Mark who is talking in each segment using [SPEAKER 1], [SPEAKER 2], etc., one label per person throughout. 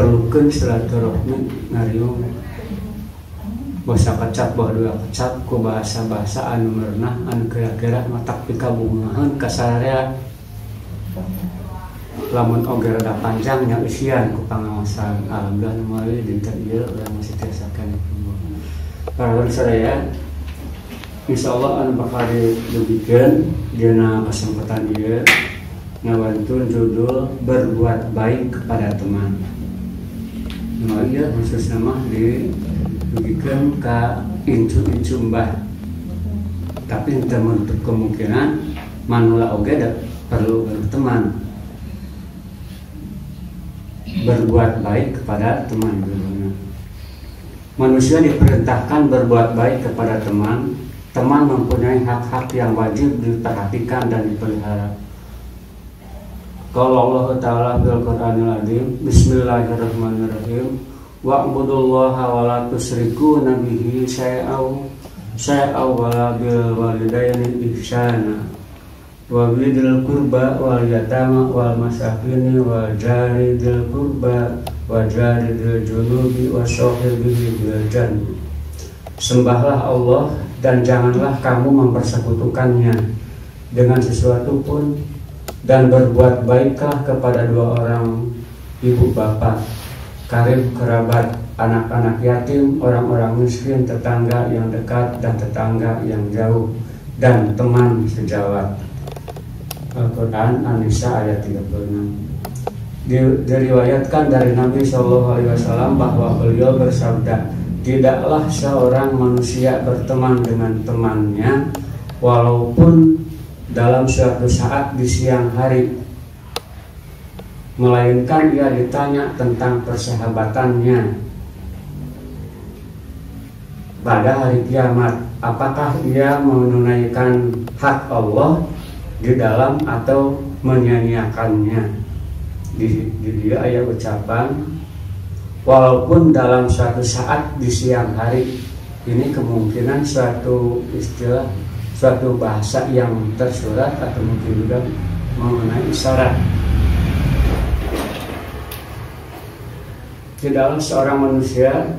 [SPEAKER 1] perlukeun silaturahmi ngariung basa kecap bawa dua kecap ku bahasa-bahasa anu merenah anu kira-kira matak pikabungahan kasarea lamun oge rada panjang nya isian ku pangaosan alhamdulillah meuli dinten ieu urang masih tiasakeun para sadaya insyaallah anu bakal dibikeun dina kesempatan ieu ngawantun judul berbuat baik kepada teman. Nah, iya khusus nama diberikan ke incu-incu mbah. Tapi tidak menutup kemungkinan manula oge perlu berteman. Berbuat baik kepada teman. Manusia diperintahkan berbuat baik kepada teman. Teman mempunyai hak-hak yang wajib diperhatikan dan dipelihara. Qala Allah Ta'ala fil Qur'anil Azim, Bismillahirrahmanirrahim, wa'budullaha wa la tusyriku bihi syai'an wa la bil walidaini ihsana wa bidil qurba wal yatama wal masakini wal jari dil qurba wa jari dil junubi wa sahibihi bil janbi. Sembahlah Allah dan janganlah kamu mempersekutukannya dengan sesuatu pun, dan berbuat baiklah kepada dua orang ibu bapak, karib kerabat, anak-anak yatim, orang-orang miskin, tetangga yang dekat dan tetangga yang jauh, dan teman sejawat. Al-Quran An-Nisa ayat 36. Diriwayatkan dari Nabi SAW bahwa beliau bersabda, tidaklah seorang manusia berteman dengan temannya walaupun dalam suatu saat di siang hari, melainkan ia ditanya tentang persahabatannya pada hari kiamat, apakah ia menunaikan hak Allah di dalam atau menyia-nyiakannya. Di dia ayat ucapan walaupun dalam suatu saat di siang hari, ini kemungkinan suatu istilah, suatu bahasa yang tersurat atau mungkin juga mengenai isyarat. Tidaklah seorang manusia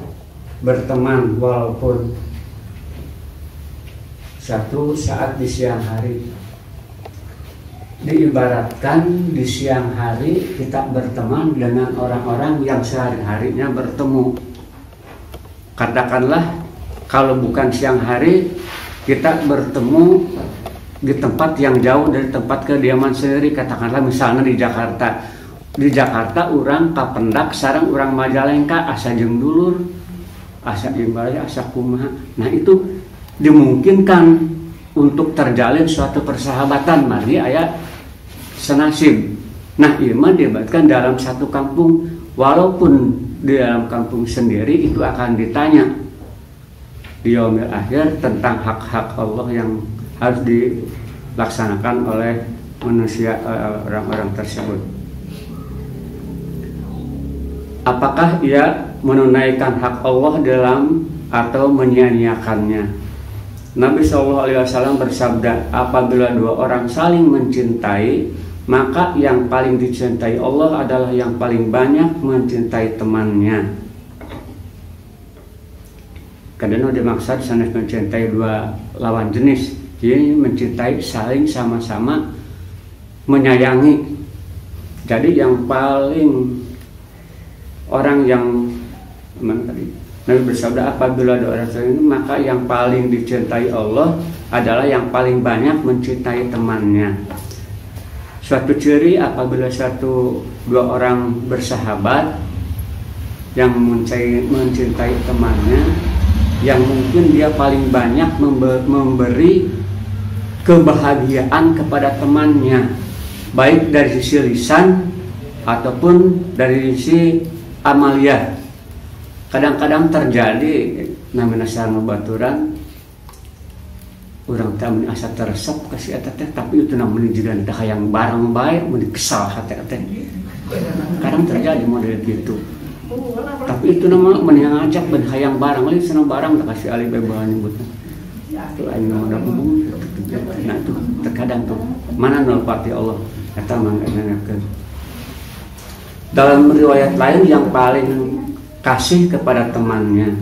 [SPEAKER 1] berteman walaupun satu saat di siang hari. Diibaratkan di siang hari kita berteman dengan orang-orang yang sehari-harinya bertemu. Katakanlah kalau bukan siang hari, kita bertemu di tempat yang jauh dari tempat kediaman sendiri. Katakanlah misalnya di Jakarta. Di Jakarta orang Kapendak, sareng orang Majalengka, asa jeung dulur, asa imbara, asa kumaha. Nah itu dimungkinkan untuk terjalin suatu persahabatan. Mari aya senasib. Nah iman dibatkan dalam satu kampung, walaupun di dalam kampung sendiri itu akan ditanya di yaumil akhir tentang hak-hak Allah yang harus dilaksanakan oleh manusia, orang-orang tersebut. Apakah ia menunaikan hak Allah dalam atau menyia-nyiakannya? Nabi SAW bersabda, apabila dua orang saling mencintai, maka yang paling dicintai Allah adalah yang paling banyak mencintai temannya. Kadang dimaksud sanes mencintai dua lawan jenis, jadi mencintai saling sama-sama menyayangi. Jadi yang paling orang yang Nabi bersabda, apabila ada orang saling, maka yang paling dicintai Allah adalah yang paling banyak mencintai temannya. Suatu ciri apabila dua orang bersahabat yang mencintai temannya, yang mungkin dia paling banyak memberi kebahagiaan kepada temannya, baik dari sisi lisan ataupun dari sisi amaliyah. Kadang-kadang terjadi namanya sarana baturan, orang tamu asa teresep kasih teh, tapi itu namanya juga dah yang barang baik mun kesal hati teh. Kadang terjadi model gitu. Tapi itu nama menang ngajak ben hayang barang lain senang barang tak kasih alih bahan nyebutnya. Itu aing udah ngomong. Nah itu terkadang tuh mana nol pati Allah kata mangga nanakeun. Dalam riwayat lain yang paling kasih kepada temannya.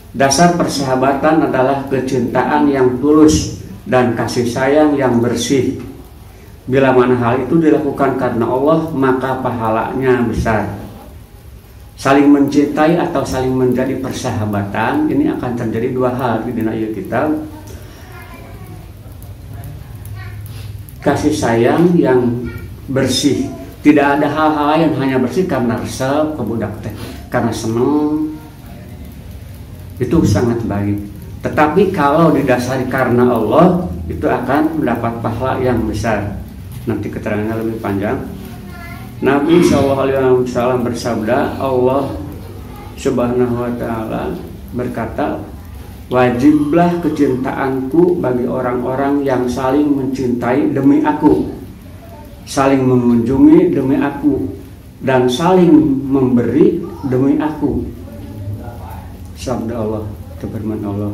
[SPEAKER 1] Dasar persahabatan adalah kecintaan yang tulus dan kasih sayang yang bersih. Bila mana hal itu dilakukan karena Allah, maka pahalanya besar. Saling mencintai atau saling menjadi persahabatan, ini akan terjadi dua hal di dunia kita. Kasih sayang yang bersih. Tidak ada hal-hal lain, hanya bersih karena resep ke budak teh, karena senang. Itu sangat baik. Tetapi kalau didasari karena Allah, itu akan mendapat pahala yang besar. Nanti keterangannya lebih panjang. Nabi SAW bersabda, Allah Subhanahu wa Ta'ala berkata, wajiblah kecintaanku bagi orang-orang yang saling mencintai demi aku, saling mengunjungi demi aku, dan saling memberi demi aku. Sabda Allah, itu firman Allah.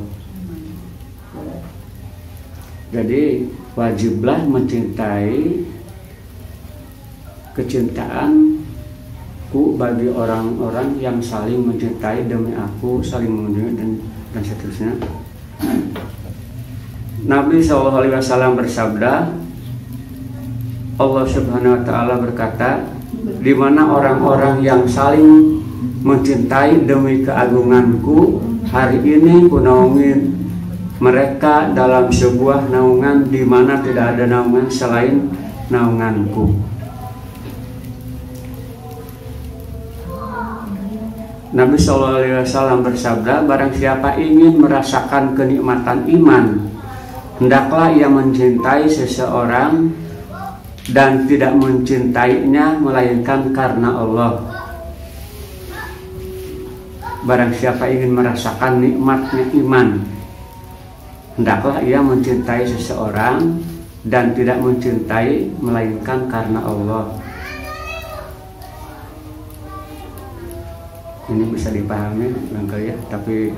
[SPEAKER 1] Jadi wajiblah mencintai, kecintaanku bagi orang-orang yang saling mencintai demi aku, saling mengunjungi dan seterusnya. Nabi SAW bersabda, Allah Subhanahu wa Ta'ala berkata, di mana orang-orang yang saling mencintai demi keagunganku, hari ini ku naungin mereka dalam sebuah naungan di mana tidak ada naungan selain naunganku. Nabi SAW bersabda, barang siapa ingin merasakan kenikmatan iman, hendaklah ia mencintai seseorang dan tidak mencintainya melainkan karena Allah. Barang siapa ingin merasakan nikmatnya iman, hendaklah ia mencintai seseorang dan tidak mencintai melainkan karena Allah. Ini bisa dipahami barangkali ya, tapi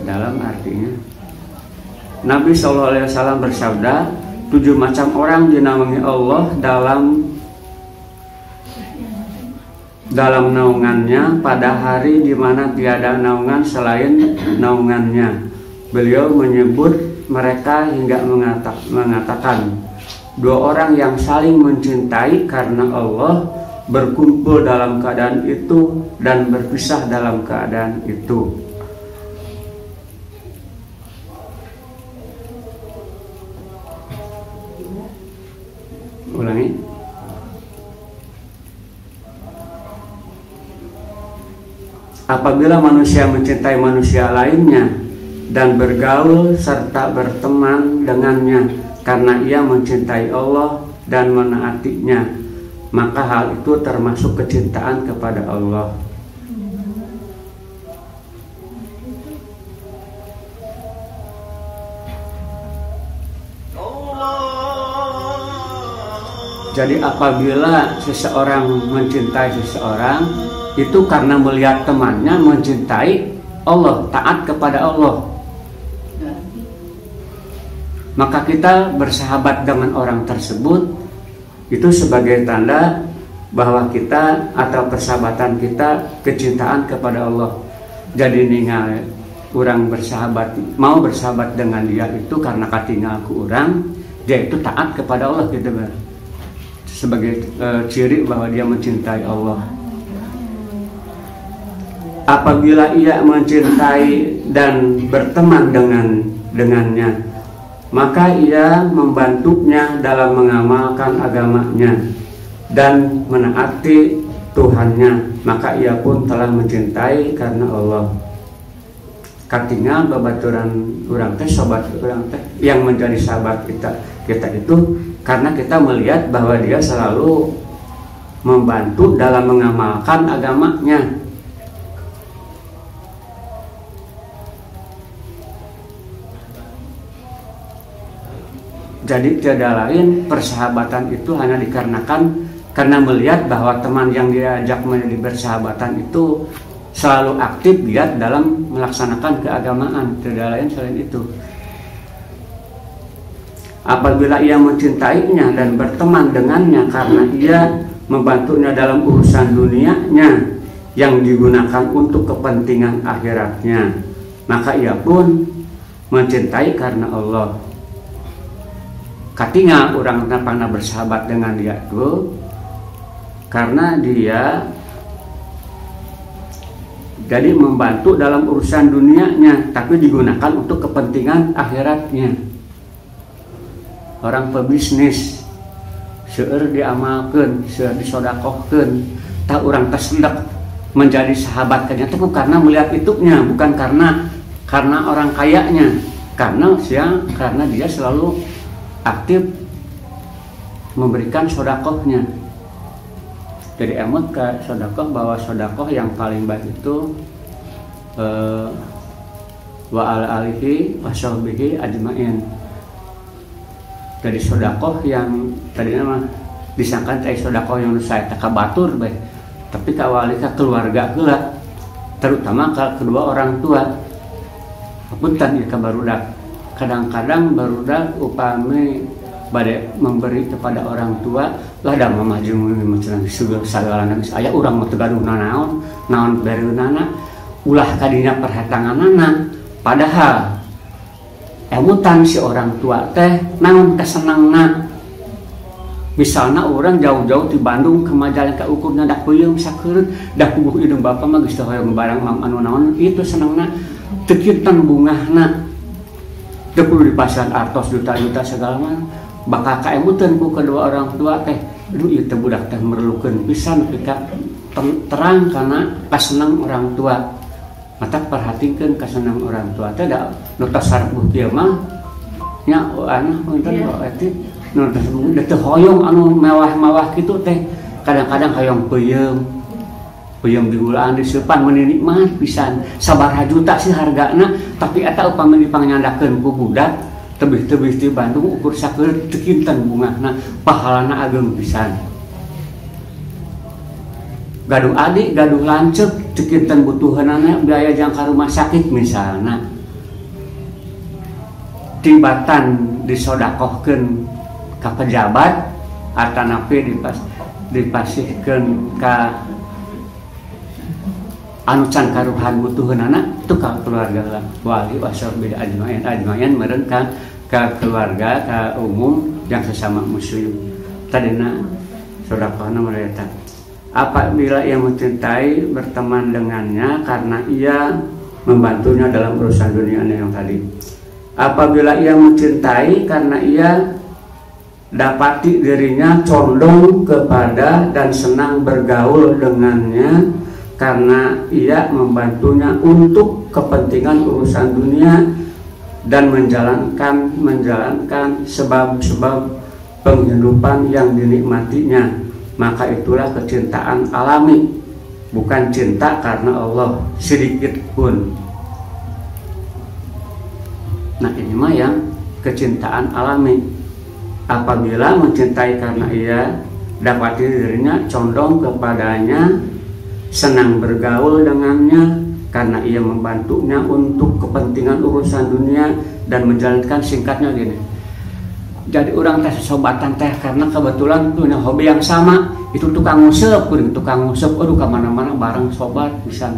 [SPEAKER 1] dalam artinya Nabi SAW bersabda, 7 macam orang dinaungi Allah dalam naungannya pada hari di mana tiada naungan selain naungannya. Beliau menyebut mereka hingga mengatakan, 2 orang yang saling mencintai karena Allah, berkumpul dalam keadaan itu dan berpisah dalam keadaan itu. Ulangi. Apabila manusia mencintai manusia lainnya dan bergaul serta berteman dengannya karena ia mencintai Allah dan menaatinya, maka hal itu termasuk kecintaan kepada Allah. Jadi apabila seseorang mencintai seseorang, itu karena melihat temannya mencintai Allah, taat kepada Allah, maka kita bersahabat dengan orang tersebut. Itu sebagai tanda bahwa kita atau persahabatan kita kecintaan kepada Allah. Jadi ningal orang bersahabat, mau bersahabat dengan dia itu karena katingal ku orang, dia itu taat kepada Allah gitu, sebagai ciri bahwa dia mencintai Allah. Apabila ia mencintai dan berteman dengannya, maka ia membantunya dalam mengamalkan agamanya dan menaati Tuhannya, maka ia pun telah mencintai karena Allah. Katingal babaturan urang teh, sobat urang teh yang menjadi sahabat kita itu karena kita melihat bahwa dia selalu membantu dalam mengamalkan agamanya. Jadi tiada lain, persahabatan itu hanya dikarenakan karena melihat bahwa teman yang diajak menjadi persahabatan itu selalu aktif giat dalam melaksanakan keagamaan, tiada lain selain itu. Apabila ia mencintainya dan berteman dengannya karena ia membantunya dalam urusan dunianya yang digunakan untuk kepentingan akhiratnya, maka ia pun mencintai karena Allah. Katingal orang pernah bersahabat dengan dia itu karena dia jadi membantu dalam urusan dunianya tapi digunakan untuk kepentingan akhiratnya. Orang pebisnis seueur diamalkeun, seueur disodakohkeun, tak orang tersendak menjadi sahabat ternyata karena melihat itunya, bukan karena orang kayanya, karena dia selalu aktif memberikan sodakohnya. Jadi emot ke sodakoh, bahwa sodakoh yang paling baik itu wa ala alihi wa sahbihi ajmain. Jadi sodakoh yang tadinya mah disangka teh sodakoh yang saya tak batur baik, tapi kawali ka keluarga heula, terutama ke kedua orang tua. Punten ieu ka barudak. Kadang-kadang barudak upami bade memberi kepada orang tua lah da mamah jeung macam segala nangis aya urang mah teu gaduh naon bereunana ulah kadinya perhatanganana, padahal emutan si orang tua teh naon kasenangna. Misalna orang jauh-jauh di Bandung ke Majalengka ukurna dak peuyeum sakeureuh dak puguh ideung bapa mah geus teu hoyong barang anu naon itu senangna teu kinten bungahna teu kudu dipasang artos juta-juta segala mah bakal kaemuteun ku kedua orang tua teh. Aduh ieu teh budak teh merlukeun pisan pika terang kana kasenang orang tua. Mata perhatikeun kasenang orang tua teh da nu tos sarbuh kieu mah nya anah punten berarti nu teu hoyong anu mewah-mewah kitu teh. Kadang-kadang hoyong peuyeum digulaan diseupan meuni nikmat pisan. Sabaraha juta sih hargana, tapi eta upami dipangnyadakeun ku budak tebih-tebih di Bandung ukur sakeureuh teu kinten bungahna, pahalana ageng pisan. Gaduh adik, gaduh lanceuk teu kinten butuhanana biaya jangka rumah sakit misalna. Tibatan disodakohkeun ka pejabat atanapi dipasihkeun ka anu can karuhan butuhanana itu ka keluarga wali wasahbihi ajmain meureun ka keluarga ka umum yang sesama muslim. Tadina sodakohna mereka apabila ia mencintai berteman dengannya karena ia membantunya dalam urusan dunia yang tadi. Apabila ia mencintai karena ia dapati dirinya condong kepada dan senang bergaul dengannya karena ia membantunya untuk kepentingan urusan dunia dan menjalankan sebab-sebab penghidupan yang dinikmatinya, maka itulah kecintaan alami, bukan cinta karena Allah sedikit pun. Nah ini mah yang kecintaan alami. Apabila mencintai karena ia dapati dirinya condong kepadanya, senang bergaul dengannya karena ia membantunya untuk kepentingan urusan dunia dan menjalankan, singkatnya gini. Jadi orang teh sobatan teh karena kebetulan punya hobi yang sama, itu tukang ngusep, aduh kemana-mana bareng sobat bisa.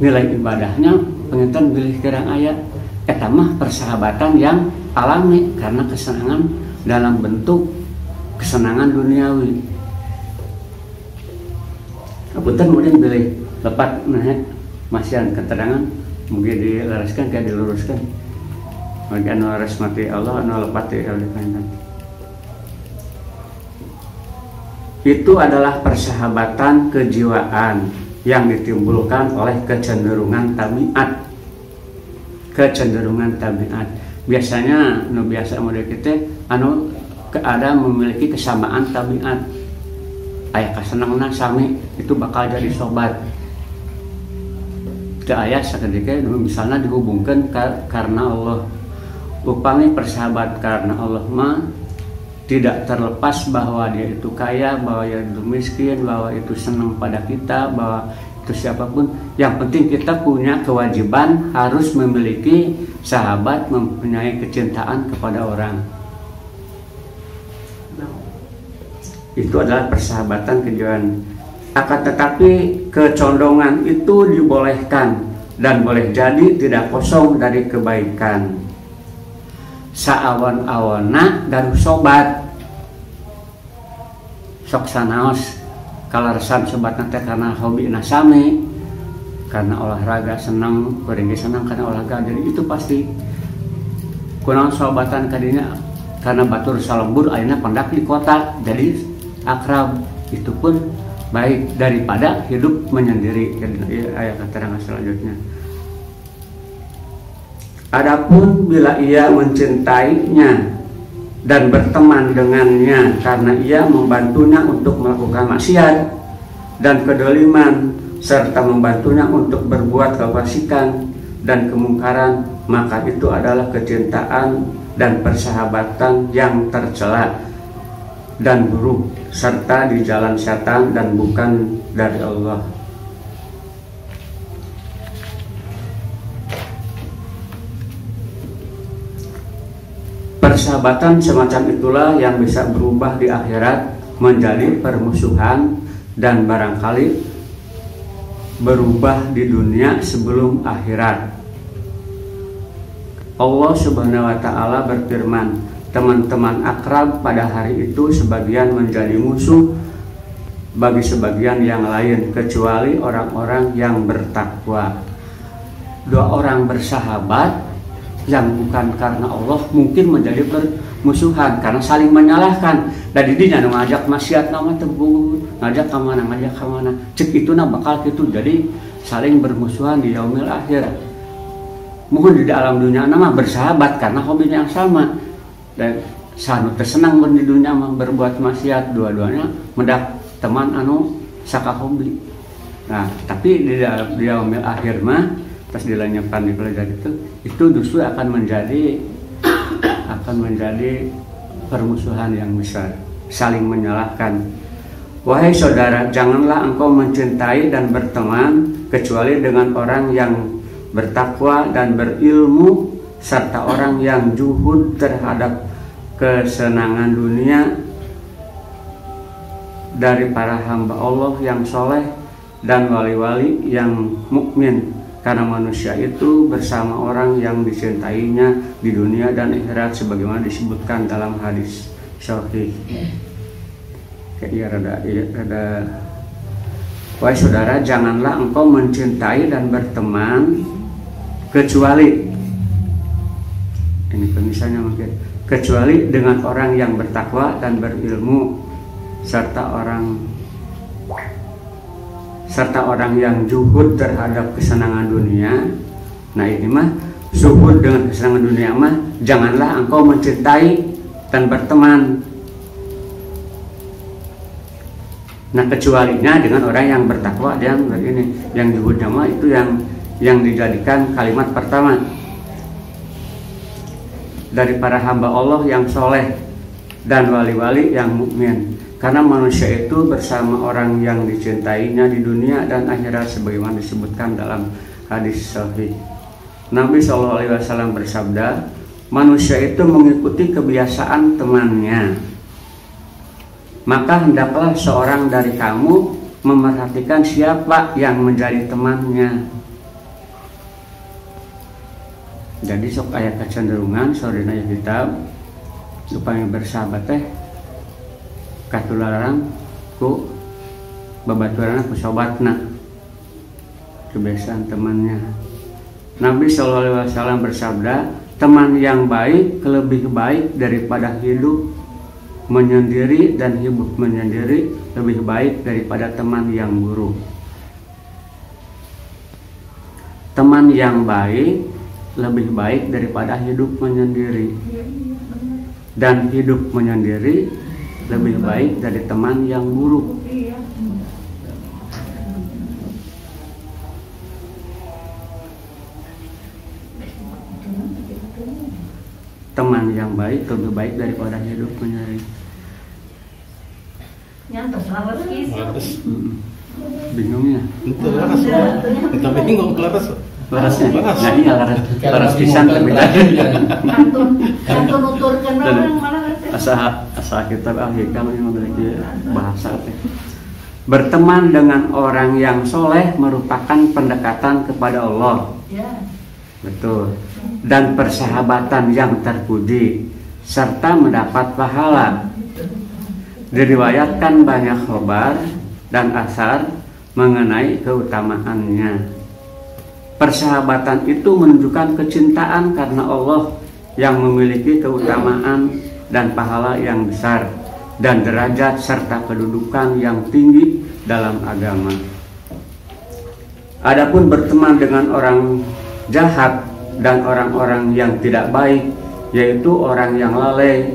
[SPEAKER 1] Nilai ibadahnya penginten bilih kirang ayat. Eta mah persahabatan yang alami karena kesenangan dalam bentuk kesenangan duniawi. Kebetulan kemudian bilih lepat masihan keterangan mungkin dilaraskan kayak diluruskan. Bagi anu laras mati Allah, anu lepat di kandan. Itu adalah persahabatan kejiwaan yang ditimbulkan oleh kecenderungan tabiat. Biasanya nu biasa model kita anu ada memiliki kesamaan tabiat, aya kasenangna sami itu bakal jadi sobat. Teu aya sakedeuk misalnya dihubungkan karena Allah. Upami persahabat karena Allah mah tidak terlepas bahwa dia itu kaya, bahwa dia itu miskin, bahwa itu senang pada kita, bahwa itu siapapun. Yang penting kita punya kewajiban harus memiliki sahabat, mempunyai kecintaan kepada orang. itu adalah persahabatan kejuan. Akan tetapi kecondongan itu dibolehkan dan boleh jadi tidak kosong dari kebaikan. Saawan-awana gaduh sobat sok sanaos kalaresan sobat nanti karena hobi nasami, karena olahraga senang, kuring senang karena olahraga, jadi itu pasti kunaon sobatan kadinya karena batur salembur ayeuna pendak di kota jadi akrab, itu pun baik daripada hidup menyendiri. Ayat keterangan selanjutnya, adapun bila ia mencintainya dan berteman dengannya karena ia membantunya untuk melakukan maksiat dan kedoliman serta membantunya untuk berbuat kefasikan dan kemungkaran, maka itu adalah kecintaan dan persahabatan yang tercela dan buruk serta di jalan setan dan bukan dari Allah. Persahabatan semacam itulah yang bisa berubah di akhirat menjadi permusuhan dan barangkali berubah di dunia sebelum akhirat. Allah Subhanahu wa Ta'ala berfirman, teman-teman akrab pada hari itu sebagian menjadi musuh bagi sebagian yang lain kecuali orang-orang yang bertakwa. Dua orang bersahabat yang bukan karena Allah mungkin menjadi permusuhan karena saling menyalahkan. Dari dinya ngajak maksiat nama tebu, ngajak kemana cek itu bakal gitu, jadi saling bermusuhan di yaumil akhir. Mungkin di alam dunia nama bersahabat karena hobinya yang sama, dan sanu tersenang di dunia mah berbuat maksiat, dua-duanya mendak teman anu saka hobi. Nah tapi di yaumil akhir mah pas dilanyakan di pelajar itu justru akan menjadi permusuhan yang besar, saling menyalahkan. Wahai saudara, janganlah engkau mencintai dan berteman kecuali dengan orang yang bertakwa dan berilmu serta orang yang juhud terhadap kesenangan dunia dari para hamba Allah yang soleh dan wali-wali yang mukmin. Karena manusia itu bersama orang yang dicintainya di dunia dan akhirat sebagaimana disebutkan dalam hadis sahih. Kayak rada. Wahai saudara, janganlah engkau mencintai dan berteman kecuali, ini pemisahnya mungkin, kecuali dengan orang yang bertakwa dan berilmu serta orang yang zuhud terhadap kesenangan dunia. Nah ini mah zuhud dengan kesenangan dunia mah janganlah engkau mencintai dan berteman. Nah kecualinya dengan orang yang bertakwa dan begini, yang zuhudnya mah itu yang dijadikan kalimat pertama dari para hamba Allah yang soleh dan wali-wali yang mukmin. Karena manusia itu bersama orang yang dicintainya di dunia dan akhirat sebagaimana disebutkan dalam hadis sahih. Nabi SAW bersabda, manusia itu mengikuti kebiasaan temannya. Maka hendaklah seorang dari kamu memerhatikan siapa yang menjadi temannya. Jadi sok aya kecenderungan sorina kitab supaya bersahabat katularan ku babaturan ku sobatna, kebiasaan temannya. Nabi SAW bersabda, teman yang baik lebih baik daripada hidup menyendiri, dan hidup menyendiri lebih baik daripada teman yang buruk. Teman yang baik lebih baik daripada hidup menyendiri, dan hidup menyendiri lebih baik dari teman yang buruk. Teman yang baik lebih baik daripada hidup menyendiri. Bingungnya.
[SPEAKER 2] Kita bingung laras.
[SPEAKER 1] Larasnya, nah iya laras pisan tapi
[SPEAKER 3] kantun nuturkeun orang mana
[SPEAKER 1] asal kitab Al-Hikam yang memiliki bahasa. Berteman dengan orang yang soleh merupakan pendekatan kepada Allah. Betul. Dan persahabatan yang terpuji serta mendapat pahala. Diriwayatkan banyak khobar dan asar mengenai keutamaannya. Persahabatan itu menunjukkan kecintaan karena Allah yang memiliki keutamaan dan pahala yang besar dan derajat serta kedudukan yang tinggi dalam agama. Adapun berteman dengan orang jahat dan orang-orang yang tidak baik, yaitu orang yang lalai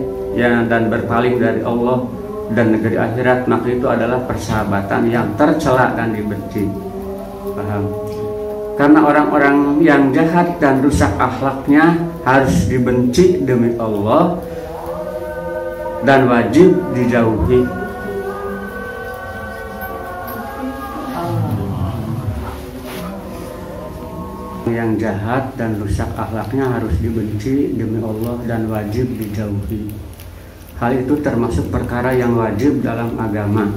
[SPEAKER 1] dan berpaling dari Allah dan negeri akhirat, maka itu adalah persahabatan yang tercela dan dibenci. Paham? Karena orang-orang yang jahat dan rusak akhlaknya harus dibenci demi Allah dan wajib dijauhi. Yang jahat dan rusak akhlaknya harus dibenci demi Allah dan wajib dijauhi. Hal itu termasuk perkara yang wajib dalam agama.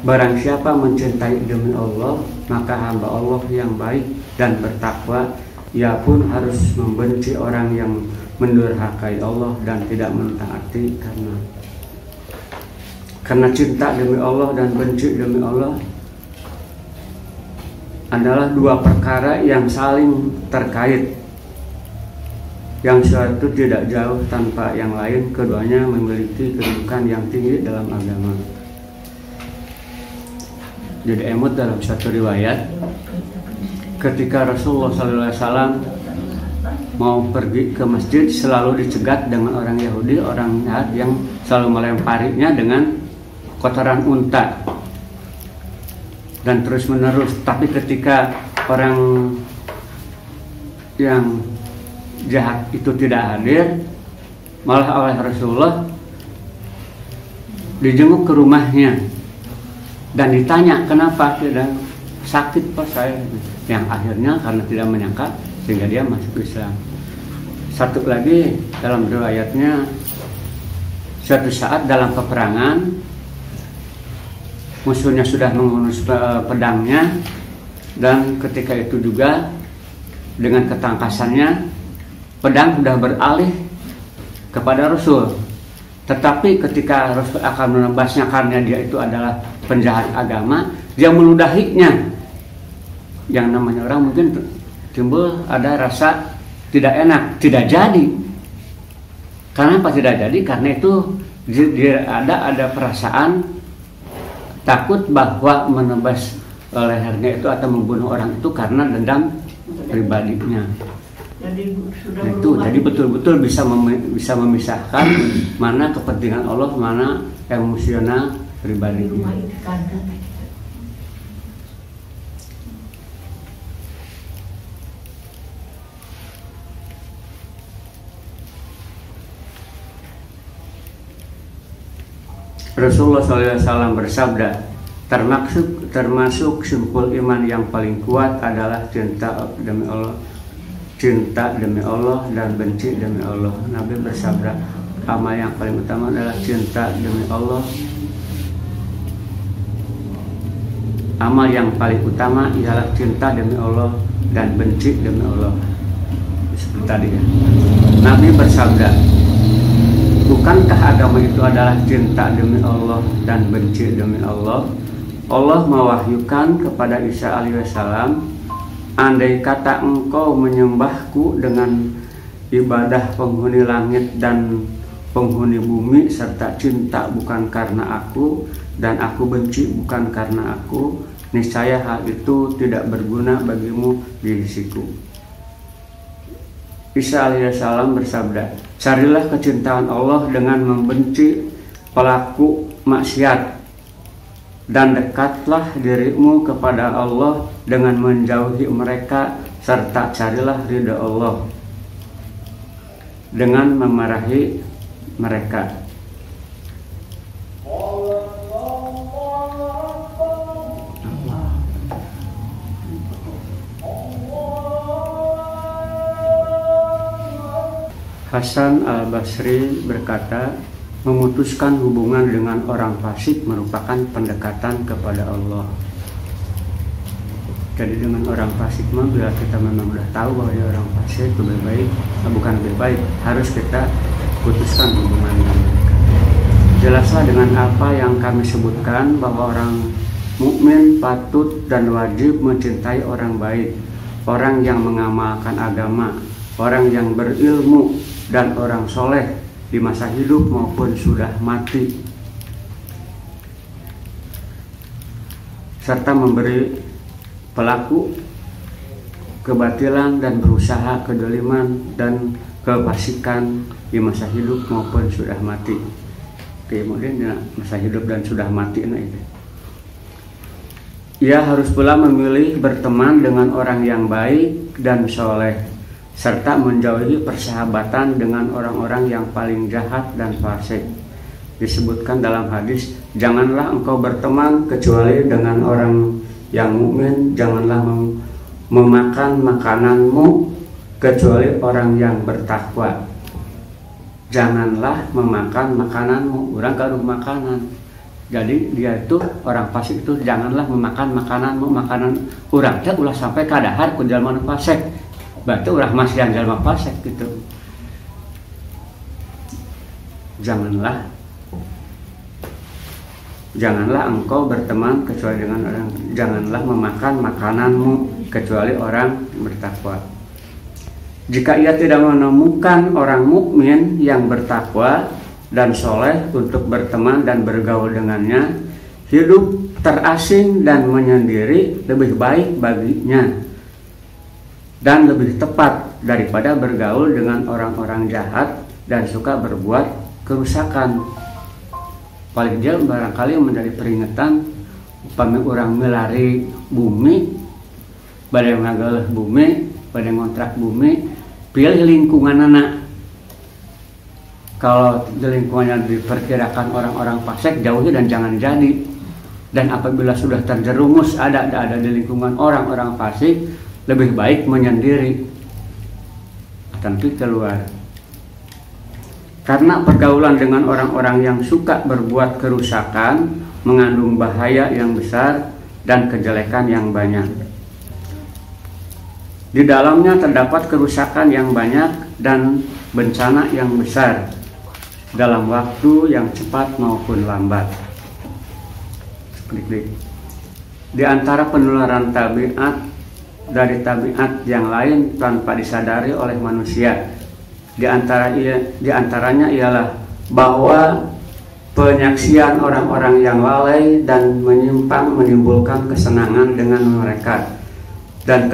[SPEAKER 1] Barang siapa mencintai demi Allah, maka hamba Allah yang baik dan bertakwa, ia pun harus membenci orang yang mendurhakai Allah dan tidak mentaati karena cinta demi Allah dan benci demi Allah adalah dua perkara yang saling terkait. Yang suatu tidak jauh tanpa yang lain, keduanya memiliki kedudukan yang tinggi dalam agama. Jadi emut dalam satu riwayat, ketika Rasulullah SAW mau pergi ke masjid, selalu dicegat dengan orang Yahudi, orang jahat yang selalu melemparinya dengan kotoran unta dan terus menerus. Tapi ketika orang yang jahat itu tidak hadir, malah oleh Rasulullah dijenguk ke rumahnya dan ditanya kenapa tidak sakit pas saya, yang akhirnya karena tidak menyangka sehingga dia masuk Islam. Satu lagi dalam riwayatnya, suatu saat dalam peperangan musuhnya sudah menghunus pedangnya, dan ketika itu juga dengan ketangkasannya pedang sudah beralih kepada Rasul. Tetapi ketika Rasul akan menebasnya karena dia itu adalah penjahat agama, dia meludahinya. Yang namanya orang mungkin timbul ada rasa tidak enak, tidak jadi. Kenapa tidak jadi? Karena itu dia ada perasaan takut bahwa menebas lehernya itu atau membunuh orang itu karena dendam pribadinya. Jadi betul-betul bisa memisahkan mana kepentingan Allah, mana emosional pribadinya. Rasulullah SAW bersabda, termasuk simpul iman yang paling kuat adalah cinta demi Allah. Cinta demi Allah dan benci demi Allah. Nabi bersabda, amal yang paling utama adalah cinta demi Allah. Amal yang paling utama ialah cinta demi Allah dan benci demi Allah. Seperti tadi ya. Nabi bersabda, bukankah agama itu adalah cinta demi Allah dan benci demi Allah? Allah mewahyukan kepada Isa alaihissalam, andai kata engkau menyembahku dengan ibadah penghuni langit dan penghuni bumi serta cinta bukan karena aku dan aku benci bukan karena aku, niscaya hal itu tidak berguna bagimu di sisiku. Isa alaihissalam bersabda, carilah kecintaan Allah dengan membenci pelaku maksiat, dan dekatlah dirimu kepada Allah dengan menjauhi mereka, serta carilah ridha Allah dengan memarahi mereka. Hasan al-Basri berkata, memutuskan hubungan dengan orang fasik merupakan pendekatan kepada Allah. Jadi dengan orang fasik mah bila kita memang sudah tahu bahwa dia orang fasik lebih baik, bukan lebih baik, harus kita putuskan hubungan dengan mereka. Jelaslah dengan apa yang kami sebutkan bahwa orang mukmin patut dan wajib mencintai orang baik, orang yang mengamalkan agama, orang yang berilmu, dan orang soleh di masa hidup maupun sudah mati, serta memberi pelaku kebatilan dan berusaha kedoliman dan kefasikan di masa hidup maupun sudah mati. Kemudian ya, masa hidup dan sudah mati, nah itu. Ia harus pula memilih berteman dengan orang yang baik dan soleh, serta menjauhi persahabatan dengan orang-orang yang paling jahat dan fasik. Disebutkan dalam hadis, janganlah engkau berteman kecuali dengan orang yang mukmin, janganlah memakan makananmu kecuali orang yang bertakwa. Janganlah memakan makananmu, orang karuh makanan. Jadi dia itu orang fasik itu janganlah memakan makananmu, makanan urang teh ulah sampai kadahar ku jalma nu fasik. Berarti urang masih yang jalma fasik gitu. Janganlah engkau berteman kecuali dengan orang, janganlah memakan makananmu kecuali orang bertakwa. Jika ia tidak menemukan orang mukmin yang bertakwa dan soleh untuk berteman dan bergaul dengannya, hidup terasing dan menyendiri lebih baik baginya dan lebih tepat daripada bergaul dengan orang-orang jahat dan suka berbuat kerusakan. Paling dia barangkali menjadi peringatan upami orang melari bumi, pada ngagalah bumi, pada ngontrak bumi, pilih lingkungan anak. Kalau di lingkungannya diperkirakan orang-orang fasik, jauhi dan jangan jadi. Dan apabila sudah terjerumus ada di lingkungan orang-orang fasik, lebih baik menyendiri, tentu keluar. Karena pergaulan dengan orang-orang yang suka berbuat kerusakan mengandung bahaya yang besar dan kejelekan yang banyak. Di dalamnya terdapat kerusakan yang banyak dan bencana yang besar dalam waktu yang cepat maupun lambat. Di antara penularan tabiat dari tabiat yang lain tanpa disadari oleh manusia, di antaranya ialah bahwa penyaksian orang-orang yang lalai dan menyimpang menimbulkan kesenangan dengan mereka dan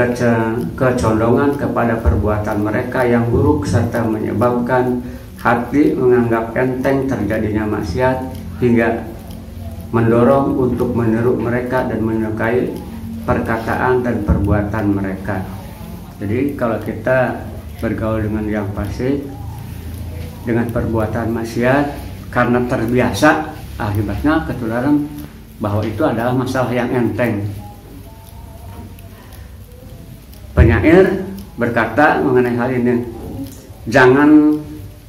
[SPEAKER 1] kecondongan kepada perbuatan mereka yang buruk, serta menyebabkan hati menganggap enteng terjadinya maksiat hingga mendorong untuk meniru mereka dan menyukai perkataan dan perbuatan mereka. Jadi kalau kita bergaul dengan yang fasik dengan perbuatan maksiat karena terbiasa, akibatnya ketularan bahwa itu adalah masalah yang enteng. Penyair berkata mengenai hal ini,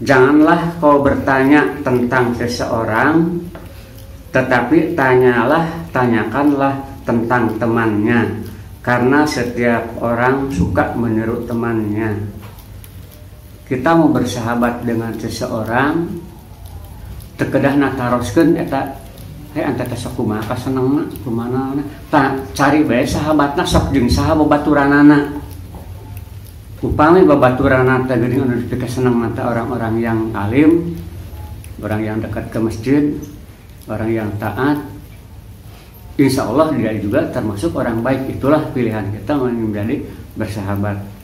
[SPEAKER 1] janganlah kau bertanya tentang seseorang, tetapi tanyakanlah tentang temannya, karena setiap orang suka meniru temannya. Kita mau bersahabat dengan seseorang, tekedah nataroskeun eta anta teh sok kumaha kasenengna kumaha cari bae sahabatna sok jeung saha babaturanana. Upami babaturanana teh geuning anu dikasenengna teh orang-orang yang alim, orang yang dekat ke masjid, orang yang taat, insya Allah dia juga termasuk orang baik. Itulah pilihan kita menjadi bersahabat.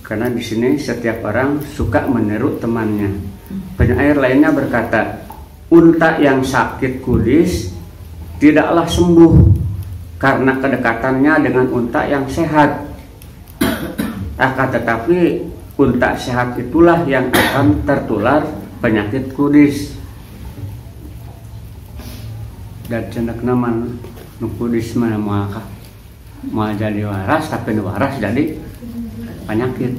[SPEAKER 1] Karena di sini setiap orang suka meniru temannya. Penyair lainnya berkata, unta yang sakit kudis tidaklah sembuh karena kedekatannya dengan unta yang sehat. Akan tetapi unta sehat itulah yang akan tertular penyakit kudis. Dan cendak naman nu kudis mana mau jadi waras, tapi nu waras jadi penyakit.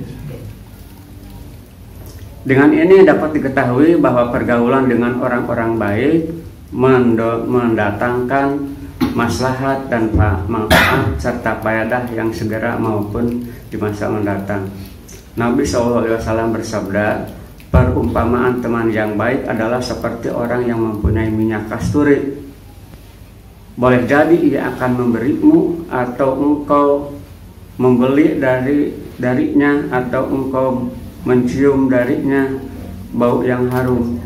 [SPEAKER 1] Dengan ini dapat diketahui bahwa pergaulan dengan orang-orang baik mendatangkan maslahat dan manfaat serta faedah yang segera maupun di masa mendatang. Nabi SAW bersabda, perumpamaan teman yang baik adalah seperti orang yang mempunyai minyak kasturi. Boleh jadi ia akan memberimu atau engkau membeli darinya atau engkau mencium darinya bau yang harum.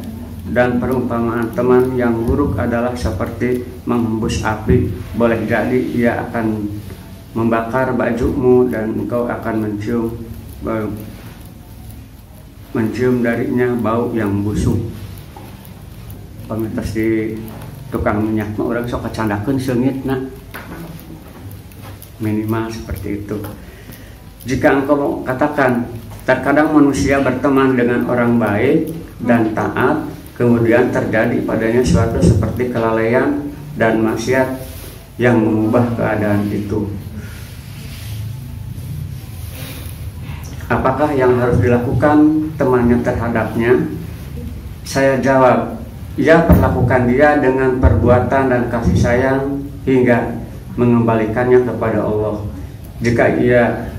[SPEAKER 1] Dan perumpamaan teman yang buruk adalah seperti menghembus api. Boleh jadi ia akan membakar bajumu dan engkau akan mencium darinya bau yang busuk. Pamitas di tukang minyak mah orang sok kecandakeun seungit nak. Minimal seperti itu. Jika engkau katakan, terkadang manusia berteman dengan orang baik dan taat, kemudian terjadi padanya suatu seperti kelalaian dan maksiat yang mengubah keadaan itu. Apakah yang harus dilakukan temannya terhadapnya? Saya jawab, ia perlakukan dia dengan perbuatan dan kasih sayang hingga mengembalikannya kepada Allah. Jika ia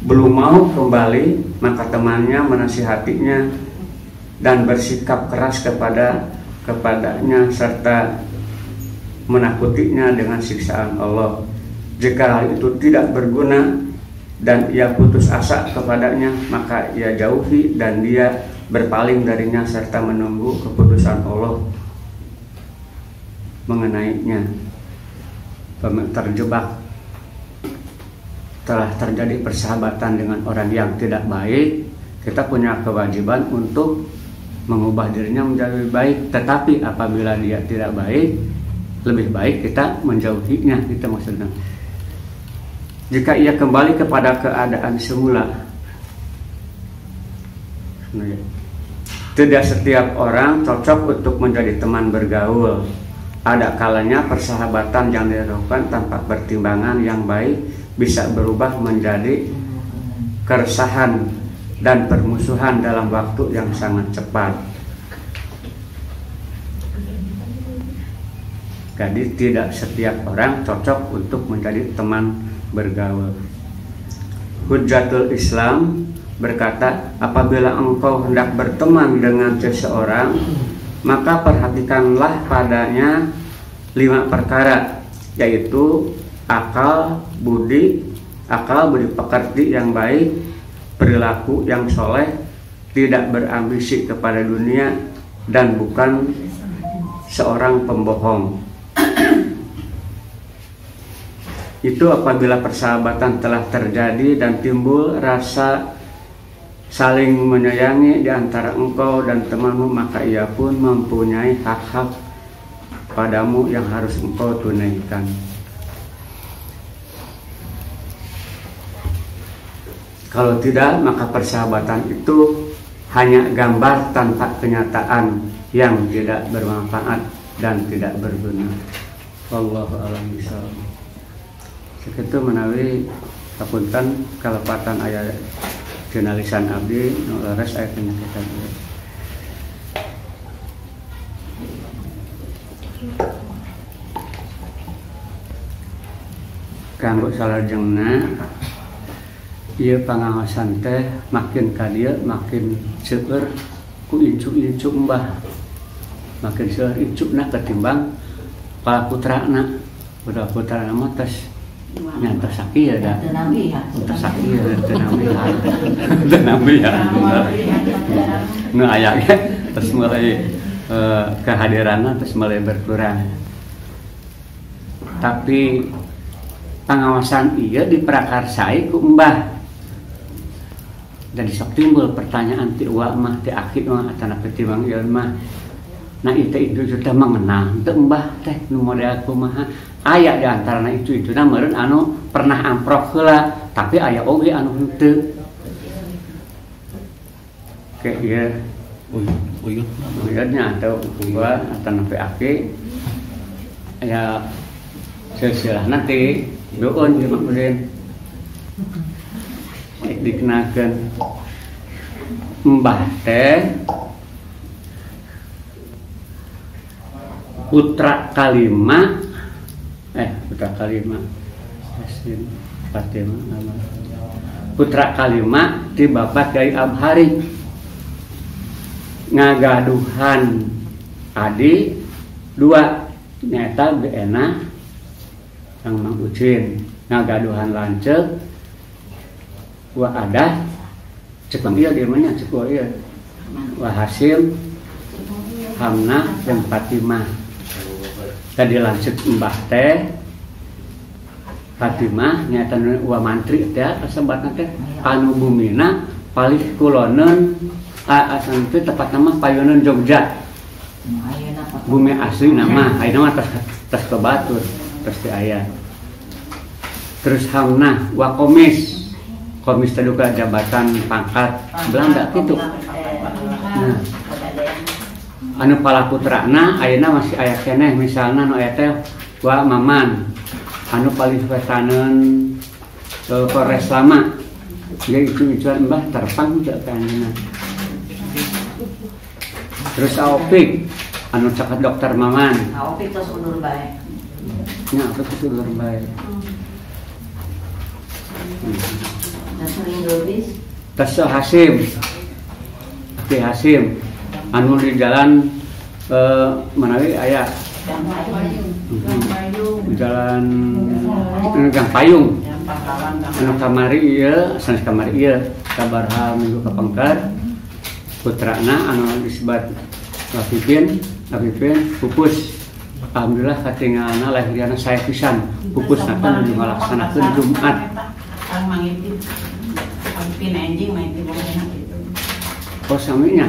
[SPEAKER 1] belum mau kembali, maka temannya menasihatinya dan bersikap keras kepadanya serta menakutinya dengan siksaan Allah. Jika hal itu tidak berguna dan ia putus asa kepadanya, maka ia jauhi dan dia berpaling darinya serta menunggu keputusan Allah mengenainya. Terjebak telah terjadi persahabatan dengan orang yang tidak baik, kita punya kewajiban untuk mengubah dirinya menjadi lebih baik. Tetapi apabila dia tidak baik, lebih baik kita menjauhinya, kita maksudnya. Jika ia kembali kepada keadaan semula, tidak setiap orang cocok untuk menjadi teman bergaul. Ada kalanya persahabatan yang dilakukan tanpa pertimbangan yang baik bisa berubah menjadi keresahan dan permusuhan dalam waktu yang sangat cepat. Jadi tidak setiap orang cocok untuk menjadi teman bergaul. Hujjatul Islam berkata, apabila engkau hendak berteman dengan seseorang, maka perhatikanlah padanya 5 perkara, yaitu akal budi pekerti yang baik, perilaku yang soleh, tidak berambisi kepada dunia, dan bukan seorang pembohong. Itu apabila persahabatan telah terjadi dan timbul rasa saling menyayangi di antara engkau dan temanmu, maka ia pun mempunyai hak-hak padamu yang harus engkau tunaikan. Kalau tidak, maka persahabatan itu hanya gambar tanpa kenyataan yang tidak bermanfaat dan tidak berguna. Wallahu a'lam bishawab. Sekitu menawi kapunten kalepatan ayat jenalisan abdi nu leres aya penyakitan. Kanggo salajengna ieu pangawasan teh makin ka dieu makin seueur ku incu-incu mbah, makin seueur incuna ketimbang para putrana. Budak putrana mah tos nyata sakieu da tos sakieu teu nabihan nu aya ge tos mulai kehadiranna tos mulai berkurang. Tapi pengawasan ieu diprakarsai ku mbah. Jadi sok timbul pertanyaan ti uwa mah ti akid mah atana ketimbang ieu mah. Nah itu teh mengenal teu mbah teh nu model kumaha. Aya di antarana itu na meureun anu pernah amprok heula, tapi aya oge anu henteu. Kayak ieu uyutnya atau uwa atana PAK ya silsilahna teh doon ieu mah kemudian dikenakeun mbah teh putra kalima Hasim Fatimah nama putra kalima ti Bapak Kyai Abhari ngagaduhan adi dua nyata beena Kang Mang Ucin ngagaduhan lanceuk wa adah cek Mang ieu di mana cek wa ieu wa Hasim Hamna jeung Fatimah tadi lanceuk mbah teh Fatimah nyata wa mantri teh kasebatna teh anu bumina palih kuloneun asan teh tepat nama payuneun Jogja bumi asli nama ayeuna mah tas kebatur tas teh aya terus Hamna wa komis teh duka jabatan pangkat Belanda kitu nah anu palaputrana ayeuna masih aya keneh misalna nu aya teh wa Maman anu paling wetaneun Polres Lama jadi itu mbah terpang cek kanina terus Aopik anu caket dokter Maman
[SPEAKER 3] Aopik tos undur bae
[SPEAKER 1] nya Aopik tos undur bae
[SPEAKER 3] dan sering dobis
[SPEAKER 1] tos Hasim Ki Hasim anu di jalan manawi aya jalan Gang Payung anu kamari ieu sanes kamari ieu sabaraha minggu kapengker putrana anu disebut Afifin pupus alhamdulillah katingalna lahiriana saya pisan pupusna teh nu ngalaksanakeun Jumat
[SPEAKER 3] Kang mangitip Afifin anjing mangitip bolehna kitu
[SPEAKER 1] oh saminya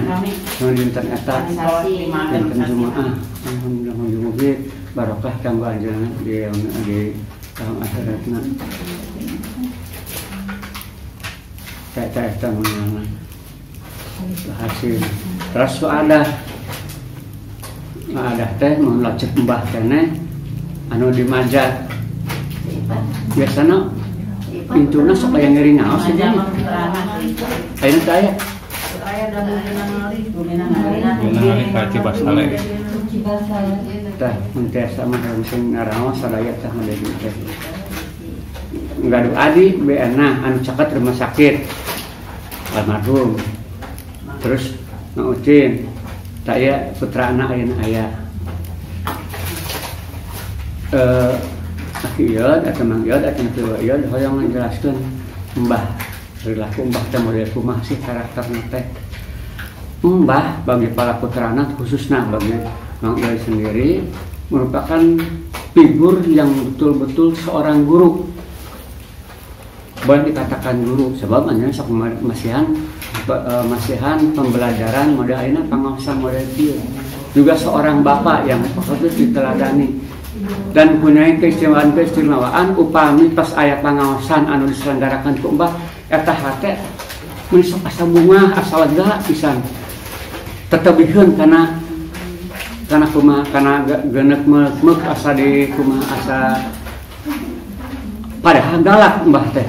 [SPEAKER 1] nu dinten eta dinten Jumaah alhamdulillah mugi barokah kanggo anjeunna di tahun akhiratna teh menang hasil terus ada teh mun lacet mbah keneh anu di Majat biasana pintuna sok aya ngeri ngaos ieu ayeuna teh aya
[SPEAKER 2] Benar Pak Cibasale.
[SPEAKER 1] Tah mun tiasa mah sing ngaraos sadaya tah menjadi teh. Ngadu adi beana anu caket rumah sakit. Almarhum. Terus ngaucin saya putra anak ayeuna aya. Ieu eta mang ieu eta kieu ieu hoyong ngajelaskeun mbah perilaku mbah teh model kumaha sih karakterna teh. Mbah bagi para putrana khususnya bagi Mang Iai sendiri merupakan figur yang betul-betul seorang guru. Boleh dikatakan guru sebab hanya sok masihan pembelajaran model ayeuna pangaosan model kieu. Juga seorang bapak yang patut diteladani dan punya keistimewaan upami pas aya pangaosan anu diselenggarakan ku mbah eta hate mun sok asa bunga asa lega pisan. Tetebihun karena kumaha karena genek mek asa di kumaha asa padahal galak mbah teh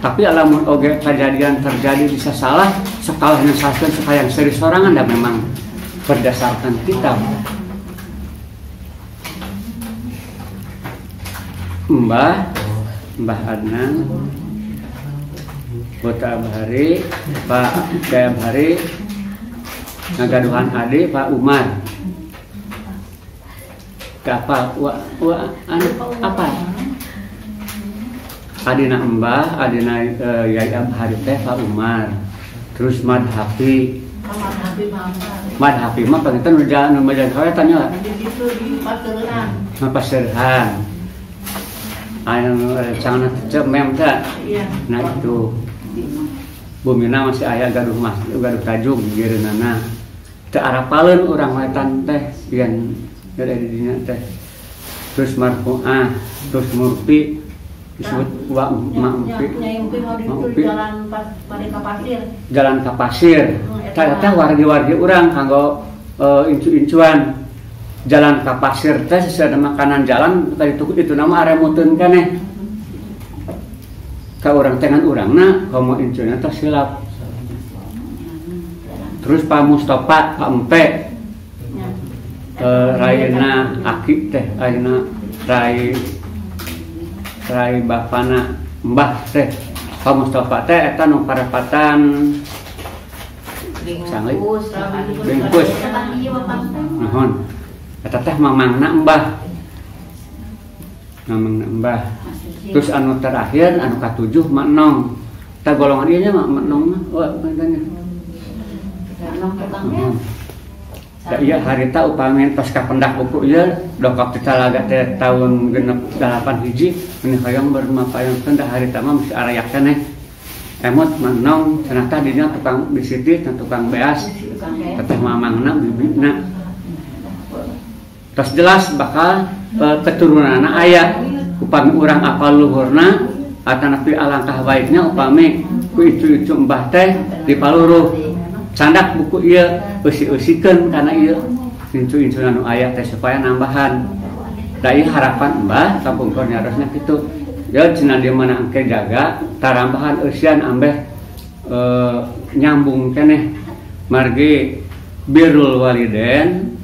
[SPEAKER 1] tapi alamun oge kejadian terjadi bisa salah sekalahnya sakeun sakayang seri sorangan dan memang berdasarkan kitab Mbah Adnan Kota Abhari Pak Kyai Abhari ngagaduhan ade Pak Umar apa apa adina Mbah adina Yai Abhari teh Pak Umar terus Madhapi mah pangitan nu jalan nu jalan kawe tanya Pasirhan anu cangna cep mem teh nah itu bumina masih aya gaduh tajung gireunana teu arapaleun urang wetan teh pian dari dinya teh terus marfu'ah terus murfi disebut wa ma'fi jalan ka pasir teh wargi-wargi urang kanggo incu-incuan jalan ka pasir teh sesuai makanan jalan tadi itu nama aremuteun keneh ka urang tengan urangna komo incuna teh silap terus Pak Mustafa, Pak Empe, Raina Aki teh, Raina Rai bapana Mbah teh, Pak Mustafa teh eta nu parapatan
[SPEAKER 3] Bingkus.
[SPEAKER 1] Bingkus. Nuhun. Eta teh mamangna Mbah. Mamangna Mbah. Terus anu terakhir anu katujuh Mak Nong. Ta golongan ieu nya Mak Nong mah. Wah, katanya. Da iya harita upami pas kapendak buku ieu dongkap Talaga teh tahun genep 8 hiji ini hoyong bermapayangkeun da harita mah mesti arayak keneh. Emot Manong cenah tah dinya tukang bisiti tukang beas teteh mamangna bibina. Terus jelas bakal keturunanna aya upami urang apal luhurna atanapi alangkah baiknya upami ku icu-icu mbah teh dipaluruh candak buku ieu eusi-eusikeun kana ieu incu-incu anu aya teh supaya nambahan. Da ieu harapan mbah kampungkeun nyarosna kitu. Ya cenah di mana engke jaga tarambahan eusian ambeh nyambung keneh margi birrul waliden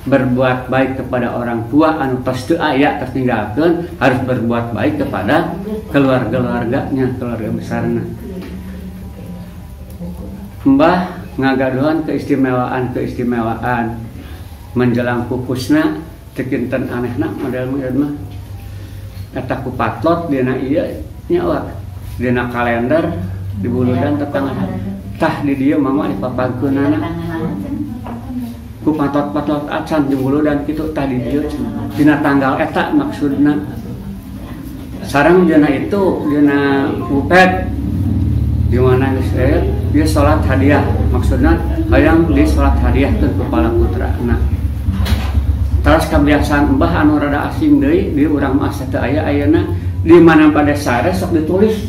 [SPEAKER 1] berbuat baik kepada orang tua anu tos teu aya tos ninggalkeun harus berbuat baik kepada keluarga-keluarganya, keluarga besarna. Mbah ngagaduhan keistimewaan menjelang pupusna tekinten anehna model-model mah eta ku patlot dina ieu nya dina kalender di buludan tetangga tah di dieu mama dipapagkeunana ku patlot-patlot acan di buludan kitu tah di dieu dina tanggal eta maksudna sareng dina itu dina upet di mana dia sholat hadiah maksudnya hayang di sholat hadiah ke kepala putra anak terus kebiasaan mbah anu rada asing deui di urang mah teu aya ayeuna di mana pada sare sok ditulis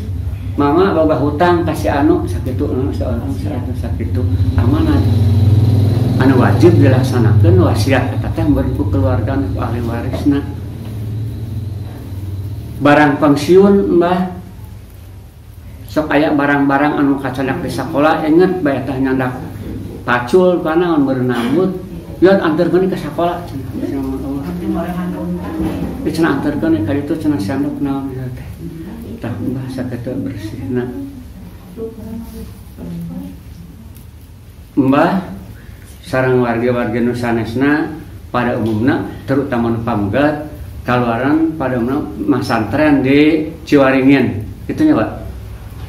[SPEAKER 1] mama boga hutang kasih anu sakitu seorang sakitu amanah anu wajib dilaksanakeun wasiat eta teh beureun ku keluarga ku ahli warisna barang pensiun mbah sok aya barang-barang anu kacadak di sakola inget bae tah nyandak pacul kana on berenambut yeun anterkeun ka sakola cenah anterkeun ka ditu cenah sandok naon teh tah mbah sakitu bersihna mbah sareng warga-warga nu sanesna pada umumna terutama nu pamunggat kaluaran pada umumna masantren di Ciwaringin kitu nya Pak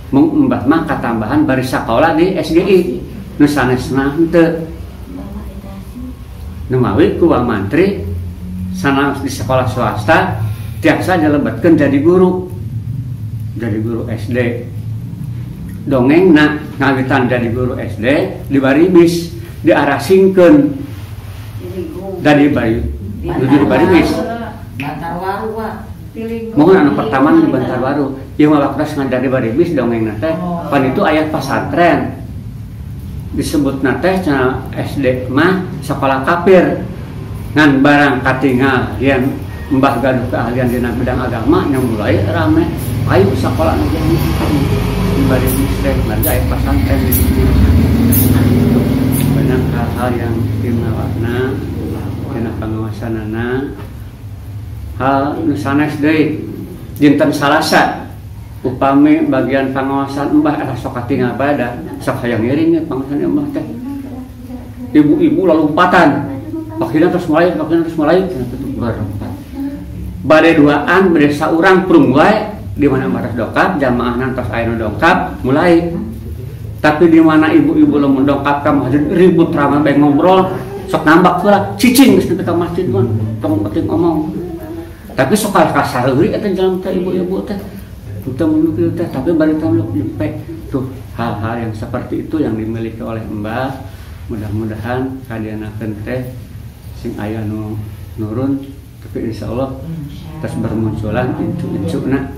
[SPEAKER 1] mbah mah katambahan bari sakola di SGI nu sanesna henteu nu mawi ku mantri sanes di sekolah swasta tiasa dilebetkeun jadi guru SD dongengna ngawitan jadi guru SD dibari bis diarasingkeun dari bari nuju bari bis
[SPEAKER 3] Bantarwaru Pak.
[SPEAKER 1] Mohon anu pertama di Bantarwaru ieu mah waktu ngajari bari bis dongengna teh pan itu aya pasantren disebutna teh cenah SD mah sekolah kafir ngan barang katingal yen mbah gaduh keahlian dina bidang agama nya mulai rame ayo sekolah nu di bari bis teh ngajar aya pasantren di situ banyak hal-hal yang istimewana dina pangawasanana hal nu sanes deui dinten Salasa upami bagian pengawasan mbah eta sok katingal bada sok hayang ngiring pengawasan mbah teh ibu-ibu lalumpatan pakina terus mulai tutup berempat bade duaan bade saurang prung wae di mana maras dongkap jamaahna tos aya nu dongkap mulai tapi di mana ibu-ibu lamun dongkap ka masjid ribut rame bae ngobrol sok nambak heula cicing geus nepi ka masjid mah tong penting omong tapi sok kasareuri eta jalan teh ibu-ibu teh kita menukil teh tapi bari tamluk nyempek tuh hal-hal yang seperti itu yang dimiliki oleh mbah mudah-mudahan kadianakeun teh sing aya nu nurun tapi insyaallah terus bermunculan incu-incuna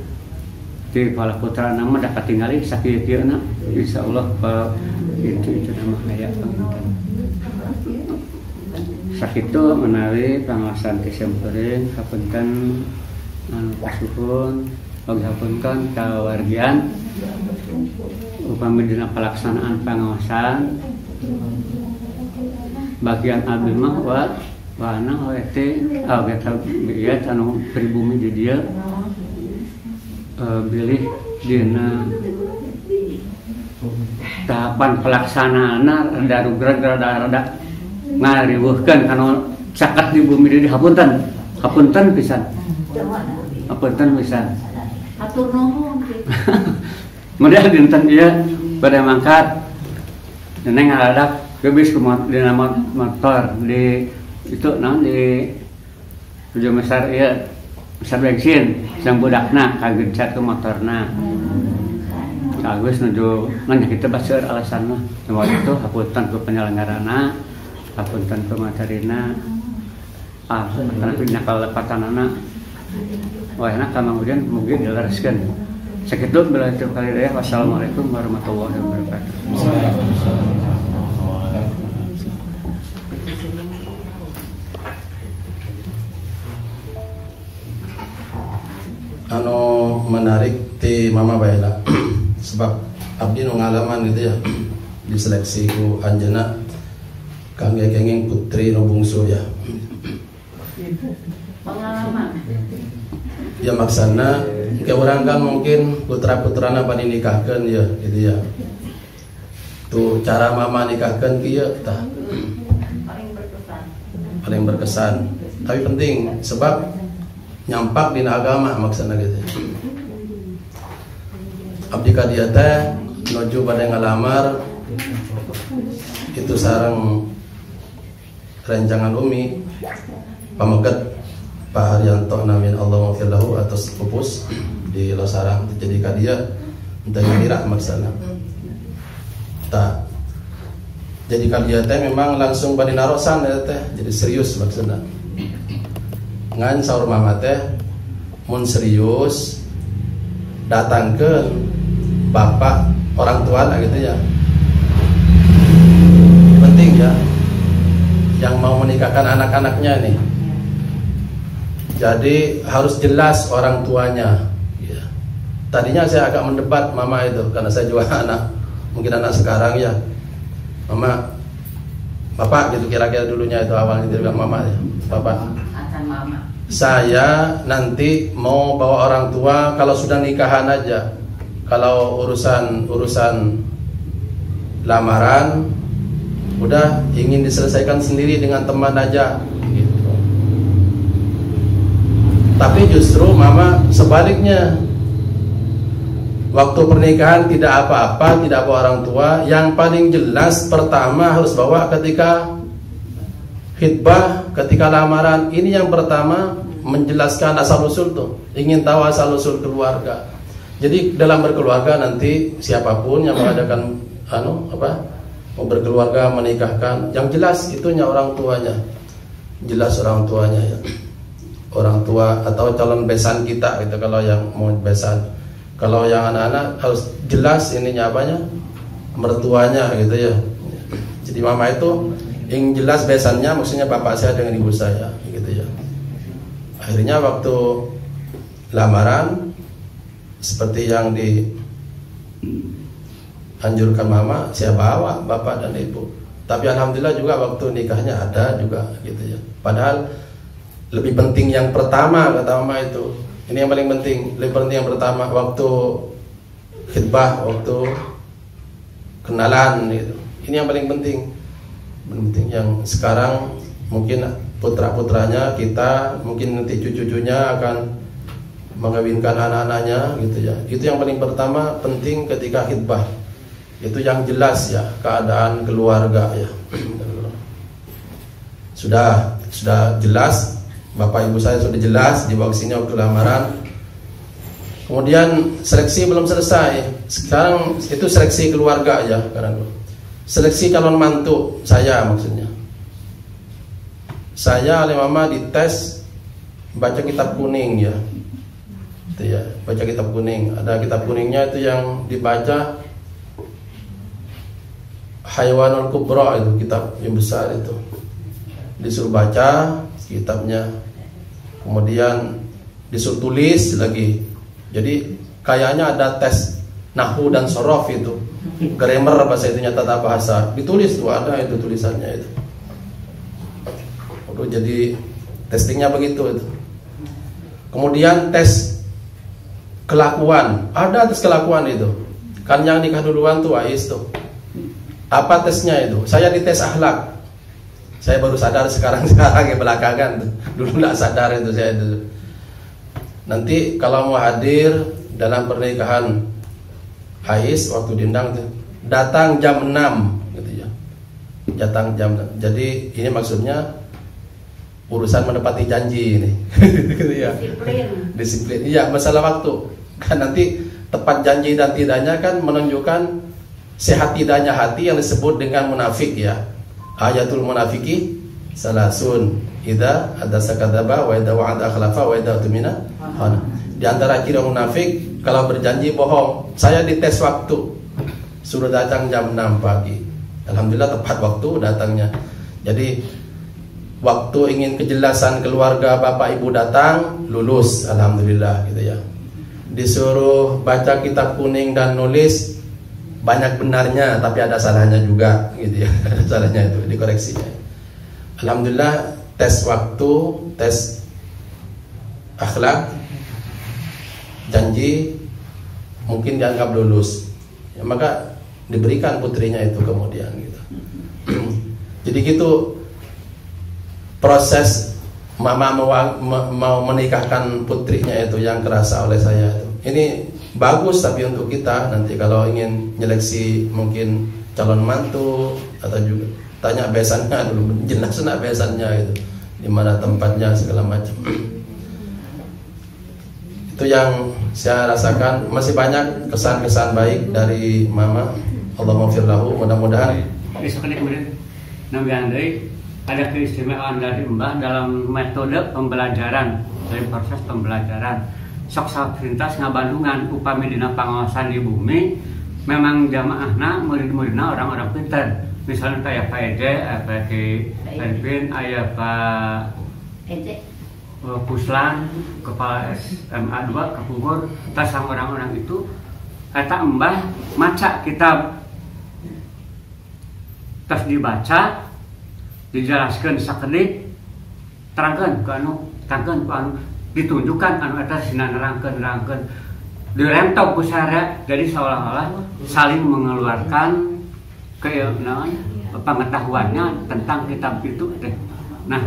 [SPEAKER 1] di kepala putra nama dah katingali sakieu-kieuna insyaallah incu-incu nama aya panginten sakitu menawi pangawasan kisempureun kapunten anu pasuhun oge hapunten kawargian upami dina pelaksanaan pangawasan bagian abdi mah wana teh kita biaya anu pribumi di dia bilih dina tahapan pelaksanaana rada ngariweuhkeun kana caket di bumi di hapunten pisan. Hapunten pisan.
[SPEAKER 3] Atur nuhun.
[SPEAKER 1] Model dinten ieu pada mangkat neneng ngaladak gebis ku dina motor di itu naon di tujuh besar ieu besar bensin sang budakna kagencet ke motorna. Agus nuju ngan kita baseur alasanna. Waktu itu hapunten ku penyelenggarana, hapunten ku materina. Tapi nakalepatanana. Wah, enak kemudian mungkin dilereskeun. Sakitu bila itu kali daya. Wassalamualaikum warahmatullahi wabarakatuh.
[SPEAKER 4] Anu menarik ti mama baela sebab abdi nu ngalaman gitu ya diseleksi ku anjeunna kangge kenging putri nu bungsu ya
[SPEAKER 3] Pengalaman.
[SPEAKER 4] ya maksana ke urang kan mungkin putra-putrana pada nikahkeun ya gitu ya tuh cara mama nikahkeun kieu tah paling berkesan tapi penting sebab nyampak dina agama maksana gitu. Abdi ka dieu teh nuju bade ngalamar itu sareng rencangan umi pameget Pak Haryanto namin Allah mafirlahu atas pupus di Losarang jadi ka dieu teh ngira maksana. Tak jadi ka dieu teh memang langsung bade narosan ya teh jadi serius maksana. Ngan saur mama teh mun serius datang ke bapak orang tua lah gitu ya penting ya yang mau menikahkan anak-anaknya nih jadi harus jelas orang tuanya ya. Tadinya saya agak mendebat mama itu karena saya juga anak mungkin anak sekarang ya mama bapak gitu kira-kira dulunya itu awalnya dia bilang mama ya bapak saya nanti mau bawa orang tua kalau sudah nikahan aja. Kalau urusan lamaran udah ingin diselesaikan sendiri dengan teman aja gitu. Tapi justru mama sebaliknya. Waktu pernikahan tidak apa-apa, tidak bawa orang tua. Yang paling jelas pertama harus bawa ketika khitbah, ketika lamaran. Ini yang pertama menjelaskan asal usul tuh, ingin tahu asal usul keluarga. Jadi dalam berkeluarga nanti siapapun yang mengadakan mau berkeluarga menikahkan, yang jelas itunya orang tuanya, jelas orang tuanya ya, orang tua atau calon besan kita gitu kalau yang mau besan. Kalau yang anak-anak harus jelas ininya apanya, mertuanya gitu ya. Jadi mama itu yang jelas besannya maksudnya bapak saya dengan ibu saya gitu ya. Akhirnya waktu lamaran seperti yang dianjurkan mama, saya bawa bapak dan ibu. Tapi alhamdulillah juga waktu nikahnya ada juga gitu ya. Padahal lebih penting yang pertama kata mama itu. Ini yang paling penting. Lebih penting yang pertama waktu khitbah, waktu kenalan gitu. Ini yang paling penting. Penting yang sekarang mungkin putra-putranya kita, mungkin nanti cucu-cucunya akan mengawinkan anak-anaknya gitu ya. Itu yang paling pertama penting ketika khitbah. Itu yang jelas ya, keadaan keluarga ya. Sudah jelas, bapak ibu saya sudah jelas dibawa ke sini waktu lamaran. Kemudian seleksi belum selesai. Sekarang itu seleksi keluarga ya, karena seleksi calon mantu saya maksudnya. Saya oleh mama dites baca kitab kuning ya. Itu ya, baca kitab kuning. Ada kitab kuningnya itu yang dibaca Haywanul Kubra, itu kitab yang besar itu. Disuruh baca kitabnya. Kemudian disuruh tulis lagi. Jadi kayaknya ada tes nahwu dan sorof itu, grammar bahasa itunya, tata bahasa, ditulis tuh, ada itu tulisannya itu. Jadi testingnya begitu itu. Kemudian tes kelakuan, ada tes kelakuan itu. Kan yang nikah duluan tuh Ais tuh. Apa tesnya itu? Saya dites akhlak. Saya baru sadar sekarang ya, belakangan. Dulu nggak sadar itu saya dulu. Nanti kalau mau hadir dalam pernikahan Ais waktu diundang tuh, datang jam 6 gitu ya. Datang jam 6. Jadi ini maksudnya urusan menepati janji ini. Gitu ya. Disiplin. Iya, masalah waktu. Kan nanti tepat janji dan tidaknya kan menunjukkan sehat tidaknya hati yang disebut dengan munafik ya. Ayatul munafiki salasun, idza hadasa kadzaba wa idza wa'ada akhlafa wa idza tumina khana. Di antara ciri munafik kalau berjanji bohong. Saya dites waktu, suruh datang jam 6 pagi. Alhamdulillah tepat waktu datangnya. Jadi waktu ingin kejelasan keluarga bapak ibu datang, lulus, alhamdulillah gitu ya. Disuruh baca kitab kuning dan nulis, banyak benarnya tapi ada salahnya juga gitu ya. Ada salahnya itu, dikoreksinya. Alhamdulillah tes waktu, tes akhlak, janji, mungkin dianggap lulus ya, maka diberikan putrinya itu kemudian gitu. Jadi gitu proses mama mau menikahkan putrinya itu yang kerasa oleh saya itu. Ini bagus tapi untuk kita nanti kalau ingin nyeleksi mungkin calon mantu atau juga tanya besannya dulu, jelas nak besannya itu, di mana tempatnya segala macam. Itu yang saya rasakan. Masih banyak kesan-kesan baik dari mama. Allah maghfirlahu, mudah-mudahan
[SPEAKER 1] besok kemudian Nabi Andri ada keistimewaan dari Mbah dalam metode pembelajaran, dari proses pembelajaran. Sok pintas ngabandungan upami dina pangawasan di bumi, memang jamaahna murid-muridna orang-orang pintar. Misalnya kayak Pak Ede, Pak Arifin, ayah Pak Puslan, kepala SMA 2 Kapungkur, tasang orang-orang itu kata Mbah maca kitab, tas dibaca, dijelaskan sakedik, terangkan ke anu, ditunjukkan anu eta sina nerangkeun, diremtok ku sarea, jadi seolah-olah saling mengeluarkan pengetahuannya tentang kitab itu teh. Nah,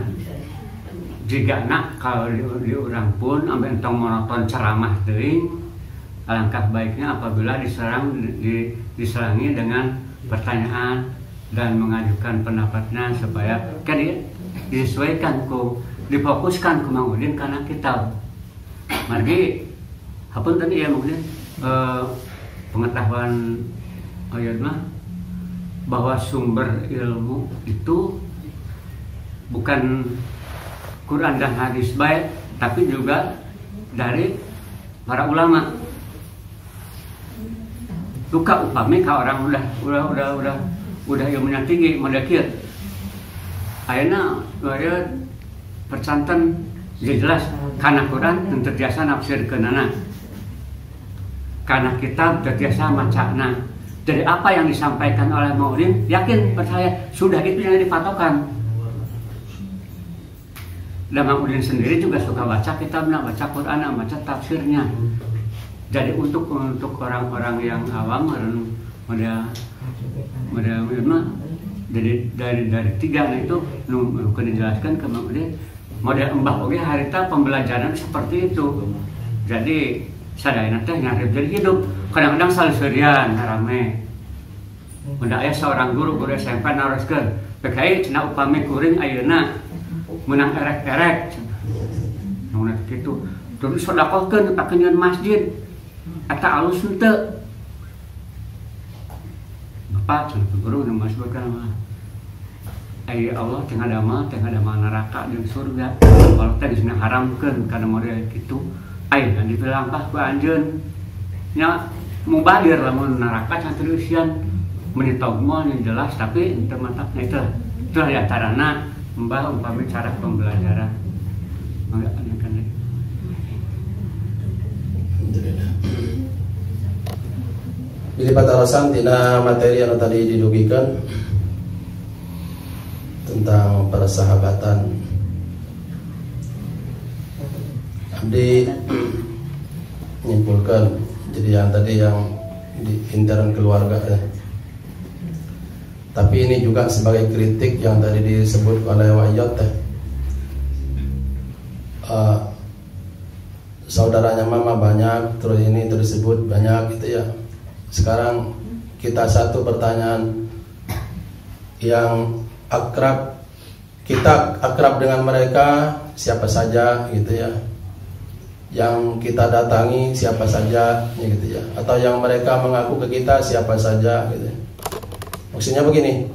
[SPEAKER 1] jika nak kalau di orang pun ambil entong monoton ceramah teuing, alangkah baiknya apabila diserangi dengan pertanyaan dan mengajukan pendapatnya supaya kan disesuaikan difokuskan ke Mang Udin karena kitab. Margi apun tadi ya mungkin pengetahuan ayat mah bahwa sumber ilmu itu bukan Quran dan hadis baik, tapi juga dari para ulama. Luka upami ka orang udah ilmunya tinggi, model kieu. Ayeuna aya percanten jelas kana Quran teu tiasa nafsirkeunana. Kana kitab teu tiasa macana. Dari apa yang disampaikan oleh Maulin, yakin percaya sudah itu yang dipatokan. Dan Mang Udin sendiri juga suka baca kitabnya, baca Quran, baca tafsirnya. Jadi untuk orang-orang yang awam, dari tiga itu nukeun dijelaskan ke Mang Udin. Model embah oge harita pembelajaran seperti itu. Jadi sadayana teh ngarep jadi hidup. Kadang-kadang salserian rame. Mun aya seorang guru SMP naroskeun, PKI cenah upami kuring ayeuna menang erek-erek. Mun kitu, terus sedekahkeun pakeun masjid. Eta alus henteu. Bapak cenah guru nu masbutkeun mah. Ai Allah teh ngadama neraka jeung surga. Kalau teh disina haramkeun kana model kitu. Ai dan dipilangkah ku anjeun. Nya mubadir lamun neraka can tereusian menitogmol yang jelas tapi teu mantapna itulah diantarana Mbah umpami cara pembelajaran. Mangga anjeun.
[SPEAKER 4] Bila patarosan tina materi yang tadi didugikan tentang persahabatan. Abdi menyimpulkan, jadi yang tadi yang di intern keluarga ya. Tapi ini juga sebagai kritik yang tadi disebut oleh Wayot saudaranya mama banyak, terus ini terus disebut banyak gitu ya. Sekarang kita satu pertanyaan, yang akrab, kita akrab dengan mereka siapa saja gitu ya, yang kita datangi siapa saja gitu ya, atau yang mereka mengaku ke kita siapa saja gitu ya. Maksudnya begini,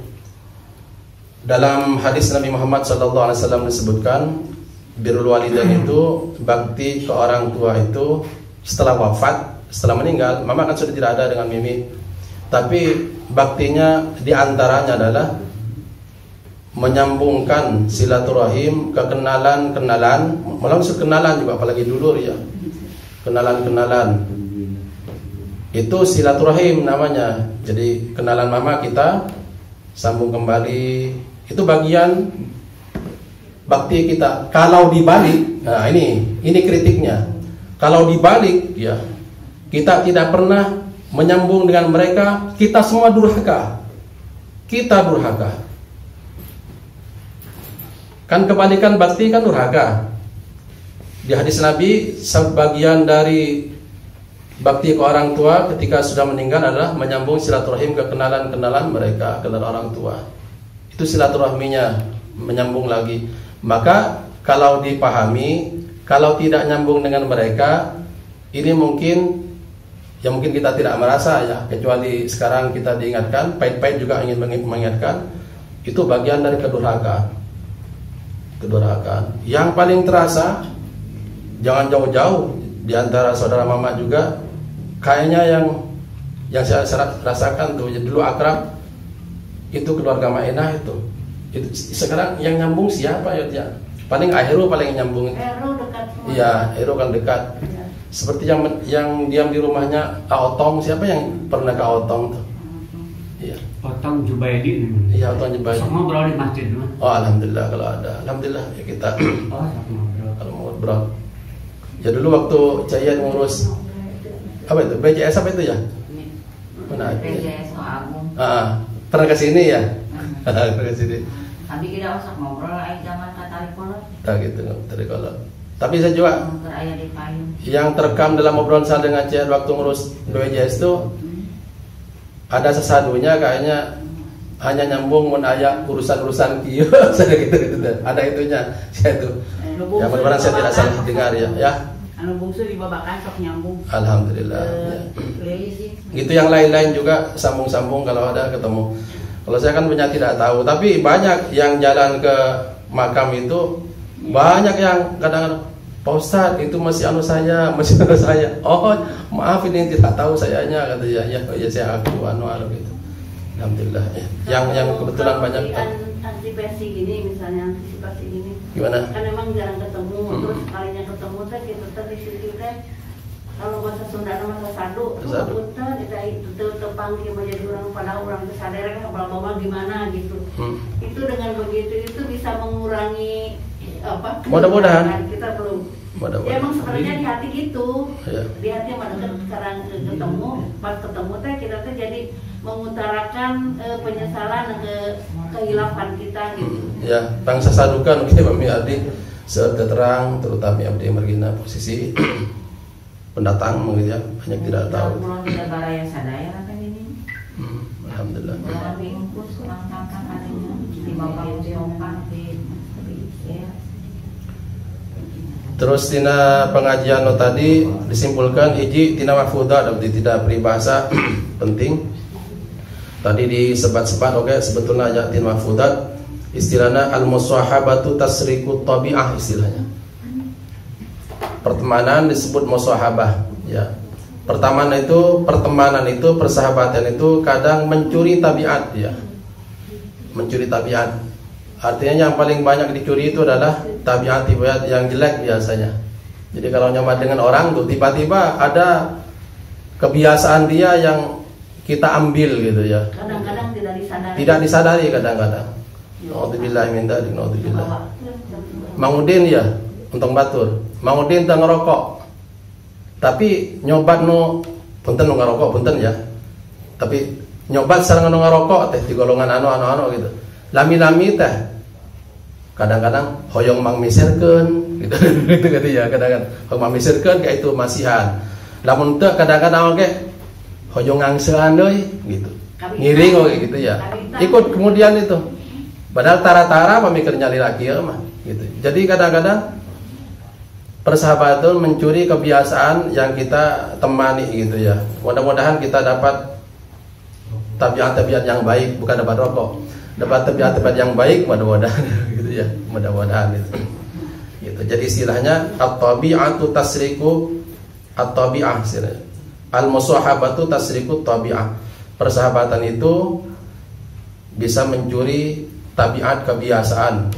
[SPEAKER 4] dalam hadis Nabi Muhammad SAW disebutkan birrul walidain itu, bakti ke orang tua itu setelah wafat, setelah meninggal. Mama kan sudah tidak ada dengan Mimi, tapi baktinya diantaranya adalah menyambungkan silaturahim, kenalan, maksud kenalan juga, apalagi dulur ya, kenalan itu silaturahim namanya. Jadi kenalan mama kita sambung kembali, itu bagian bakti kita. Kalau dibalik, nah ini kritiknya. Kalau dibalik ya, kita tidak pernah menyambung dengan mereka, kita semua durhaka. Kita durhaka. Kan kebalikan bakti kan durhaka. Di hadis Nabi, sebagian dari bakti ke orang tua ketika sudah meninggal adalah menyambung silaturahim ke kenalan mereka, kenalan orang tua. Itu silaturahminya, menyambung lagi. Maka kalau dipahami, kalau tidak nyambung dengan mereka, ini mungkin kita tidak merasa ya, kecuali sekarang kita diingatkan, pahit-pahit juga ingin mengingatkan, itu bagian dari kedurhakaan. Yang paling terasa, jangan jauh-jauh, di antara saudara mama juga, kayaknya yang saya rasakan tuh, dulu akrab itu keluarga Mainah itu. Sekarang yang nyambung siapa ya? Paling Aheru paling nyambung.
[SPEAKER 3] Aheru dekat.
[SPEAKER 4] Iya, Aheru kan dekat. Ya. Seperti yang diam di rumahnya Otong, siapa yang pernah ke Otong tuh? Iya.
[SPEAKER 1] Otong Jubaidi.
[SPEAKER 4] Iya, Otong Jubaidi.
[SPEAKER 1] Sama ngobrol di masjid dulu.
[SPEAKER 4] Oh, alhamdulillah kalau ada. Alhamdulillah ya kita.
[SPEAKER 1] Oh, ngobrol.
[SPEAKER 4] Kalau mau ngobrol. Ya dulu waktu Cahaya ngurus apa itu? BJS apa itu ya? Mana?
[SPEAKER 3] BJS Agung.
[SPEAKER 4] Pernah ke sini ya? Pernah ke sini.
[SPEAKER 3] Tadi kita usah ngobrol zaman Tarik Kolot.
[SPEAKER 4] Tak gitu, Tarik Kolot. Tapi saya juga
[SPEAKER 3] di payung.
[SPEAKER 4] Yang terekam dalam obrolan saya dengan Cahaya waktu ngurus BJS itu ada sesadunya kayaknya hanya nyambung menaya urusan kieu saya gitu. Ada itunya saya itu. Ya mudah-mudahan saya tidak salah dengar ya.
[SPEAKER 3] Anu bungsu dibabakan sok nyambung.
[SPEAKER 4] Alhamdulillah.
[SPEAKER 3] Lili sih.
[SPEAKER 4] Gitu yang lain-lain juga sambung-sambung kalau ada ketemu. Kalau saya kan punya tidak tahu, tapi banyak yang jalan ke makam itu banyak yang kadang-kadang Pak Ustadz itu masih anu saya. Oh maaf ini tidak tahu sayanya kata ya saya aku anu gitu. Alhamdulillah ya. Yang kebetulan banyak
[SPEAKER 5] antisipasi gini, misalnya antisipasi gini.
[SPEAKER 4] Gimana?
[SPEAKER 5] Kan memang jarang ketemu, terus sekalinya ketemu teh kita di situ teh kalau bahasa Sunda masa sadu, punten kita itu terpanggil menjadi orang pada orang kesadaran apa gimana gitu. Itu dengan begitu itu bisa mengurangi apa?
[SPEAKER 4] Mudah-mudahan
[SPEAKER 5] kita belum. Ya emang sebenarnya di hati gitu, ya. Di hati mana sekarang ketemu, pas ketemu teh kita teh jadi mengutarakan penyesalan ke kehilafan kita gitu.
[SPEAKER 4] Ya, bangsa sadukan kita Mami Abdi saat terang, terutama Abdi Margina posisi pendatang mungkin ya, banyak tidak tahu.
[SPEAKER 3] Pulau di negara yang sadaya kan ini.
[SPEAKER 4] Alhamdulillah.
[SPEAKER 3] Pulau diungkus langkahkan adanya di bawah Tiongkok di ya.
[SPEAKER 4] Terus tina pengajian lo tadi disimpulkan hiji tina mahfudah Abdi tidak peribahasa penting. Tadi disebat-sebat oke, sebetulnya aja tina mahfudah istilahnya al-musahabatu tasriku tabi'ah istilahnya. Pertemanan disebut musahabah ya. Pertemanan itu persahabatan itu kadang mencuri tabiat ya. Mencuri tabiat. Artinya yang paling banyak dicuri itu adalah tabiat yang jelek biasanya. Jadi kalau nyaman dengan orang tuh tiba-tiba ada kebiasaan dia kita ambil gitu ya.
[SPEAKER 5] Kadang-kadang tidak disadari.
[SPEAKER 4] Tidak disadari kadang-kadang. Nauzubillah min dzalik, nauzubillah. Mang Udin ya, untung batur. Mang Udin teu ngerokok. Tapi nyobat nu punten nu ngerokok punten ya. Tapi nyobat sareng nu ngerokok teh di golongan anu gitu. Lami-lami teh kadang-kadang hoyong mang miserkeun gitu. Gitu ya, kadang-kadang hoyong mang miserkeun kayak itu masihan. Lamun teu kadang-kadang oge hoyong ngangseun deui gitu. Ngiring oge gitu ya. Ikut kemudian itu. Padahal tara-tara pamikir nyali laki ya mah gitu. Jadi kadang-kadang persahabatan mencuri kebiasaan yang kita temani gitu ya. Mudah-mudahan kita dapat tabiat-tabiat yang baik, bukan dapat rokok. Dapat tabiat-tabiat yang baik mudah-mudahan gitu ya. Mudah-mudahan itu. Gitu. Jadi istilahnya at-tabi'atu tasriku at-tabi'ah istilahnya. Al-musahabatu tasriku tabi'ah. Persahabatan itu bisa mencuri tabiat kebiasaan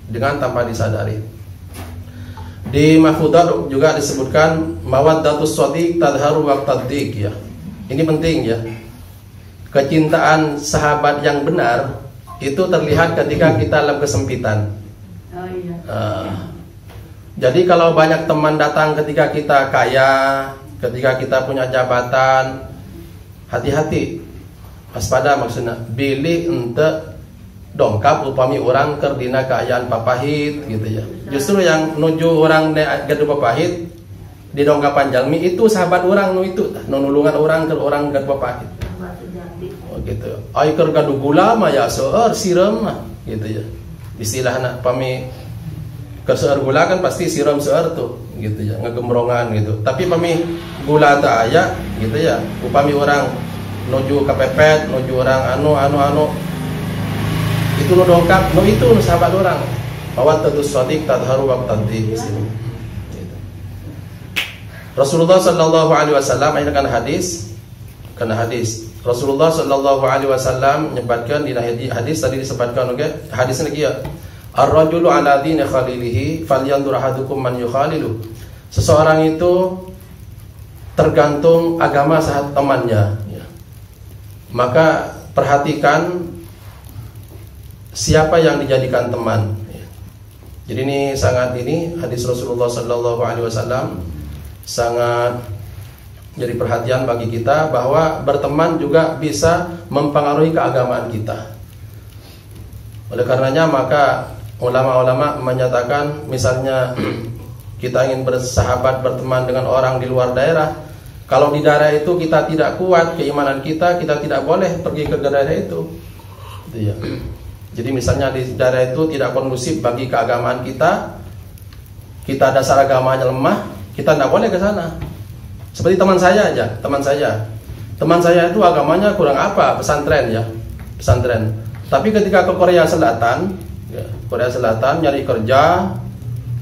[SPEAKER 4] dengan tanpa disadari. Di Mahfudah juga disebutkan mawaddatus shadiq tadharu waqtad-dhiq ya. Ini penting ya. Kecintaan sahabat yang benar itu terlihat ketika kita dalam kesempitan.
[SPEAKER 5] Oh iya.
[SPEAKER 4] Jadi kalau banyak teman datang ketika kita kaya, ketika kita punya jabatan, hati-hati. Waspada maksudnya bilih ente dongkap upami orang kerdina keayaan papahit gitu ya. Justru yang nuju orang gadu papahit di dongkapan jalmi itu sahabat orang nu itu nulungan orang ke orang gadu papahit. Oh gitu. Ai keur gadu gula mah ya seueur sireum mah gitu ya. Istilahna pami keur seueur gula kan pasti sireum seueur tuh gitu ya, ngegembrongan gitu. Tapi pami gula teu aya gitu ya. Upami orang nuju kepepet, nuju orang anu itu nu dongkap, nu itu nu sahabat orang. Mawaddatus shadiq tadharu waqtad-dhiq gitu. Rasulullah sallallahu alaihi wasallam ini kan hadis. Rasulullah sallallahu alaihi wasallam menyebutkan di hadis tadi disebutkan oke. Hadis lagi ya. Ar-rajulu ala dini khalilihi falyanzur ahadukum man yukhalilu. Seseorang itu tergantung agama sahabat temannya. Maka perhatikan siapa yang dijadikan teman. Jadi ini sangat hadis Rasulullah Sallallahu Alaihi Wasallam sangat jadi perhatian bagi kita bahwa berteman juga bisa mempengaruhi keagamaan kita. Oleh karenanya maka ulama-ulama menyatakan misalnya kita ingin bersahabat berteman dengan orang di luar daerah. Kalau di daerah itu kita tidak kuat keimanan kita tidak boleh pergi ke daerah itu. Gitu ya. Jadi misalnya di daerah itu tidak kondusif bagi keagamaan kita dasar agamanya lemah, kita tidak boleh ke sana. Seperti teman saya aja, teman saya itu agamanya kurang apa, pesantren. Tapi ketika ke Korea Selatan nyari kerja,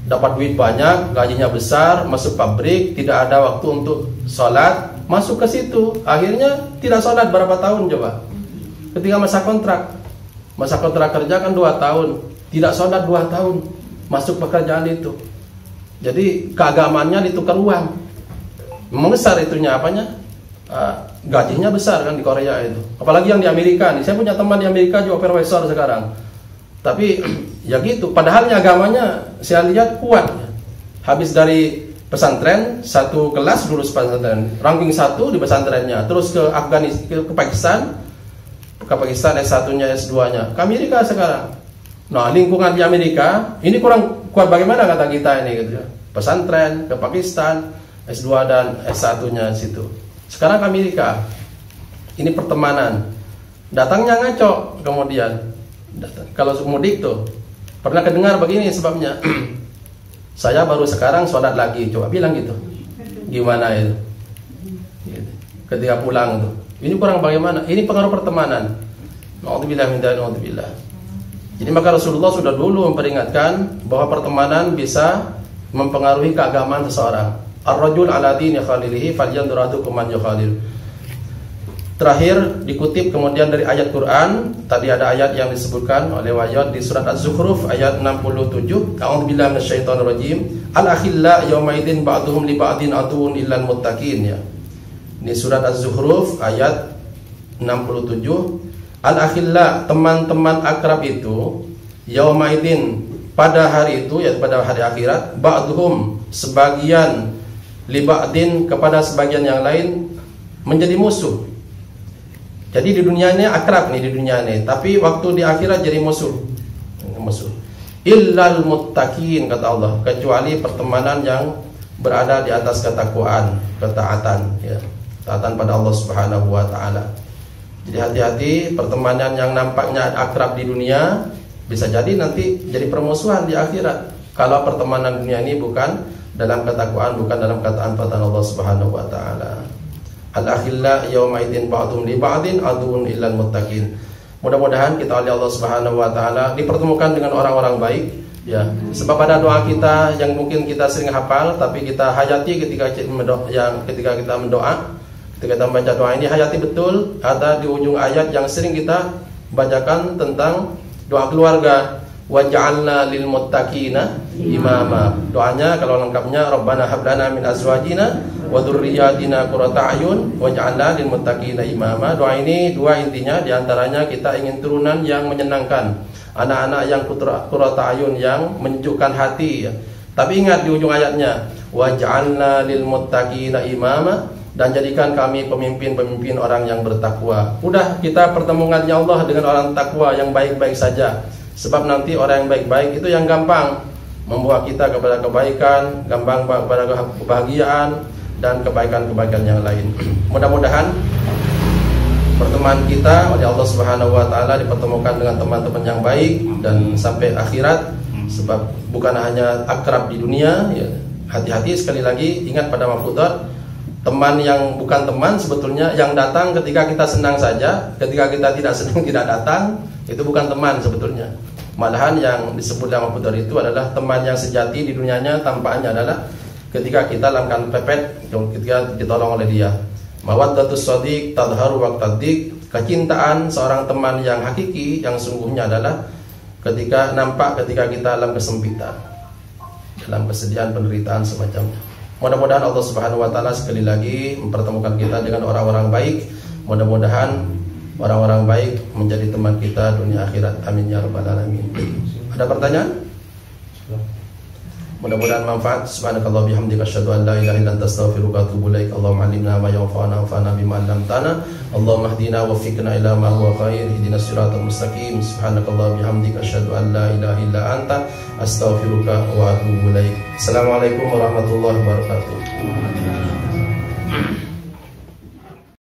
[SPEAKER 4] dapat duit banyak, gajinya besar, masuk pabrik, tidak ada waktu untuk sholat, masuk ke situ, akhirnya tidak sholat berapa tahun coba. Ketika masa kontrak kerja kan 2 tahun, tidak sholat 2 tahun, masuk pekerjaan itu. Jadi keagamaannya ditukar uang, memang besar itunya apanya, gajinya besar kan di Korea itu. Apalagi yang di Amerika nih, saya punya teman di Amerika juga profesor sekarang. Tapi ya gitu, padahal agamanya saya lihat kuat. Habis dari pesantren, 1 kelas lulus pesantren, ranking 1 di pesantrennya, terus ke Afghanistan, ke Pakistan S1-nya, S2-nya, ke Amerika sekarang. Nah, lingkungan di Amerika ini kurang kuat bagaimana kata kita ini gitu ya. Pesantren ke Pakistan, S2 dan S1-nya situ. Sekarang ke Amerika. Ini pertemanan. Datangnya ngaco kemudian. Kalau mudik tuh pernah kedengar begini sebabnya. Saya baru sekarang sholat lagi, coba bilang gitu. Gimana itu? Ketika pulang tuh, ini kurang bagaimana? Ini pengaruh pertemanan. Nauzubillah min dzalik. Jadi maka Rasulullah sudah dulu memperingatkan bahwa pertemanan bisa mempengaruhi keagamaan seseorang. Ar-rajul ala dini khalilihi falyanzur ahadukum man yukhalil. Terakhir dikutip kemudian dari ayat Quran. Tadi ada ayat yang disebutkan oleh Wahyud di surat Az-Zukhruf ayat 67. A'udzubillahi minasyaitonirrajim. Al-akhilla yaumaidin ba'duhum li ba'din aduwwun illal muttaqin ya. Ini surat Az-Zukhruf ayat 67. Al-akhilla, teman-teman akrab itu, yaumaidin, pada hari itu, yaitu pada hari akhirat, ba'duhum, sebagian, li ba'din, kepada sebagian yang lain menjadi musuh. Jadi di dunia ini akrab nih, di dunia ini, tapi waktu di akhirat jadi musuh. Illal muttaqin, kata Allah, kecuali pertemanan yang berada di atas ketakwaan, ketaatan, ya, taatan pada Allah Subhanahu wa taala. Jadi hati-hati, pertemanan yang nampaknya akrab di dunia bisa jadi nanti jadi permusuhan di akhirat. Kalau pertemanan dunia ini bukan dalam ketakwaan, bukan dalam ketaatan pada Allah Subhanahu wa taala. Al-akhilla yaumaidin ba'dhum li ba'din aduun illal muttaqin. Mudah-mudahan kita oleh Allah Subhanahu wa taala dipertemukan dengan orang-orang baik, ya. Sebab pada doa kita yang mungkin kita sering hafal tapi kita hayati ketika kita mendoa, ketika kita membaca doa ini, hayati betul. Ada di ujung ayat yang sering kita bacakan tentang doa keluarga, waj'alna lil muttaqina imama. Doanya kalau lengkapnya, Rabbana hab lana min azwajina wa dzurriyyatina qurrata a'yun waj'alna lil muttaqina imama. Doa ini dua intinya, diantaranya kita ingin turunan yang menyenangkan, anak-anak yang qurrata a'yun, yang menyejukkan hati, ya. Tapi ingat di ujung ayatnya, waj'alna lil muttaqina imama, dan jadikan kami pemimpin-pemimpin orang yang bertakwa. Udah, kita pertemukannya Allah dengan orang takwa yang baik-baik saja. Sebab nanti orang yang baik-baik itu yang gampang membawa kita kepada kebaikan, gampang kepada kebahagiaan dan kebaikan-kebaikan yang lain. Mudah-mudahan pertemuan kita oleh Allah Subhanahu wa taala dipertemukan dengan teman-teman yang baik dan sampai akhirat. Sebab bukan hanya akrab di dunia, ya. Hati-hati, sekali lagi ingat pada mafudhat, teman yang bukan teman sebetulnya yang datang ketika kita senang saja, ketika kita tidak senang tidak datang, itu bukan teman sebetulnya. Malahan yang disebut dalam mafudhat itu adalah teman yang sejati di dunianya, tampaannya adalah ketika kita dalam keadaan pepet, ketika ditolong oleh dia. Mawaddatus shadiq tadharu waqtaddiq, kecintaan seorang teman yang hakiki, yang sungguhnya adalah ketika nampak ketika kita dalam kesempitan, dalam kesedihan, penderitaan semacamnya. Mudah-mudahan Allah Subhanahu wa taala sekali lagi mempertemukan kita dengan orang-orang baik. Mudah-mudahan orang-orang baik menjadi teman kita dunia akhirat. Amin ya rabbal alamin. Ada pertanyaan? Mudah-mudahan manfaat. Subhanakallah bihamdika asyhadu an la ilaha illa anta astaghfiruka wa atubu ilaik. Allahumma 'allimna ma yanfa'una wanfa'na bima 'allamtana. Allahumma hdina wa waffiqna ila ma huwa khair. Ihdinas siratal mustaqim. Subhanakallah bihamdika asyhadu an la ilaha illa anta astaghfiruka wa atubu ilaik. Assalamualaikum warahmatullahi wabarakatuh.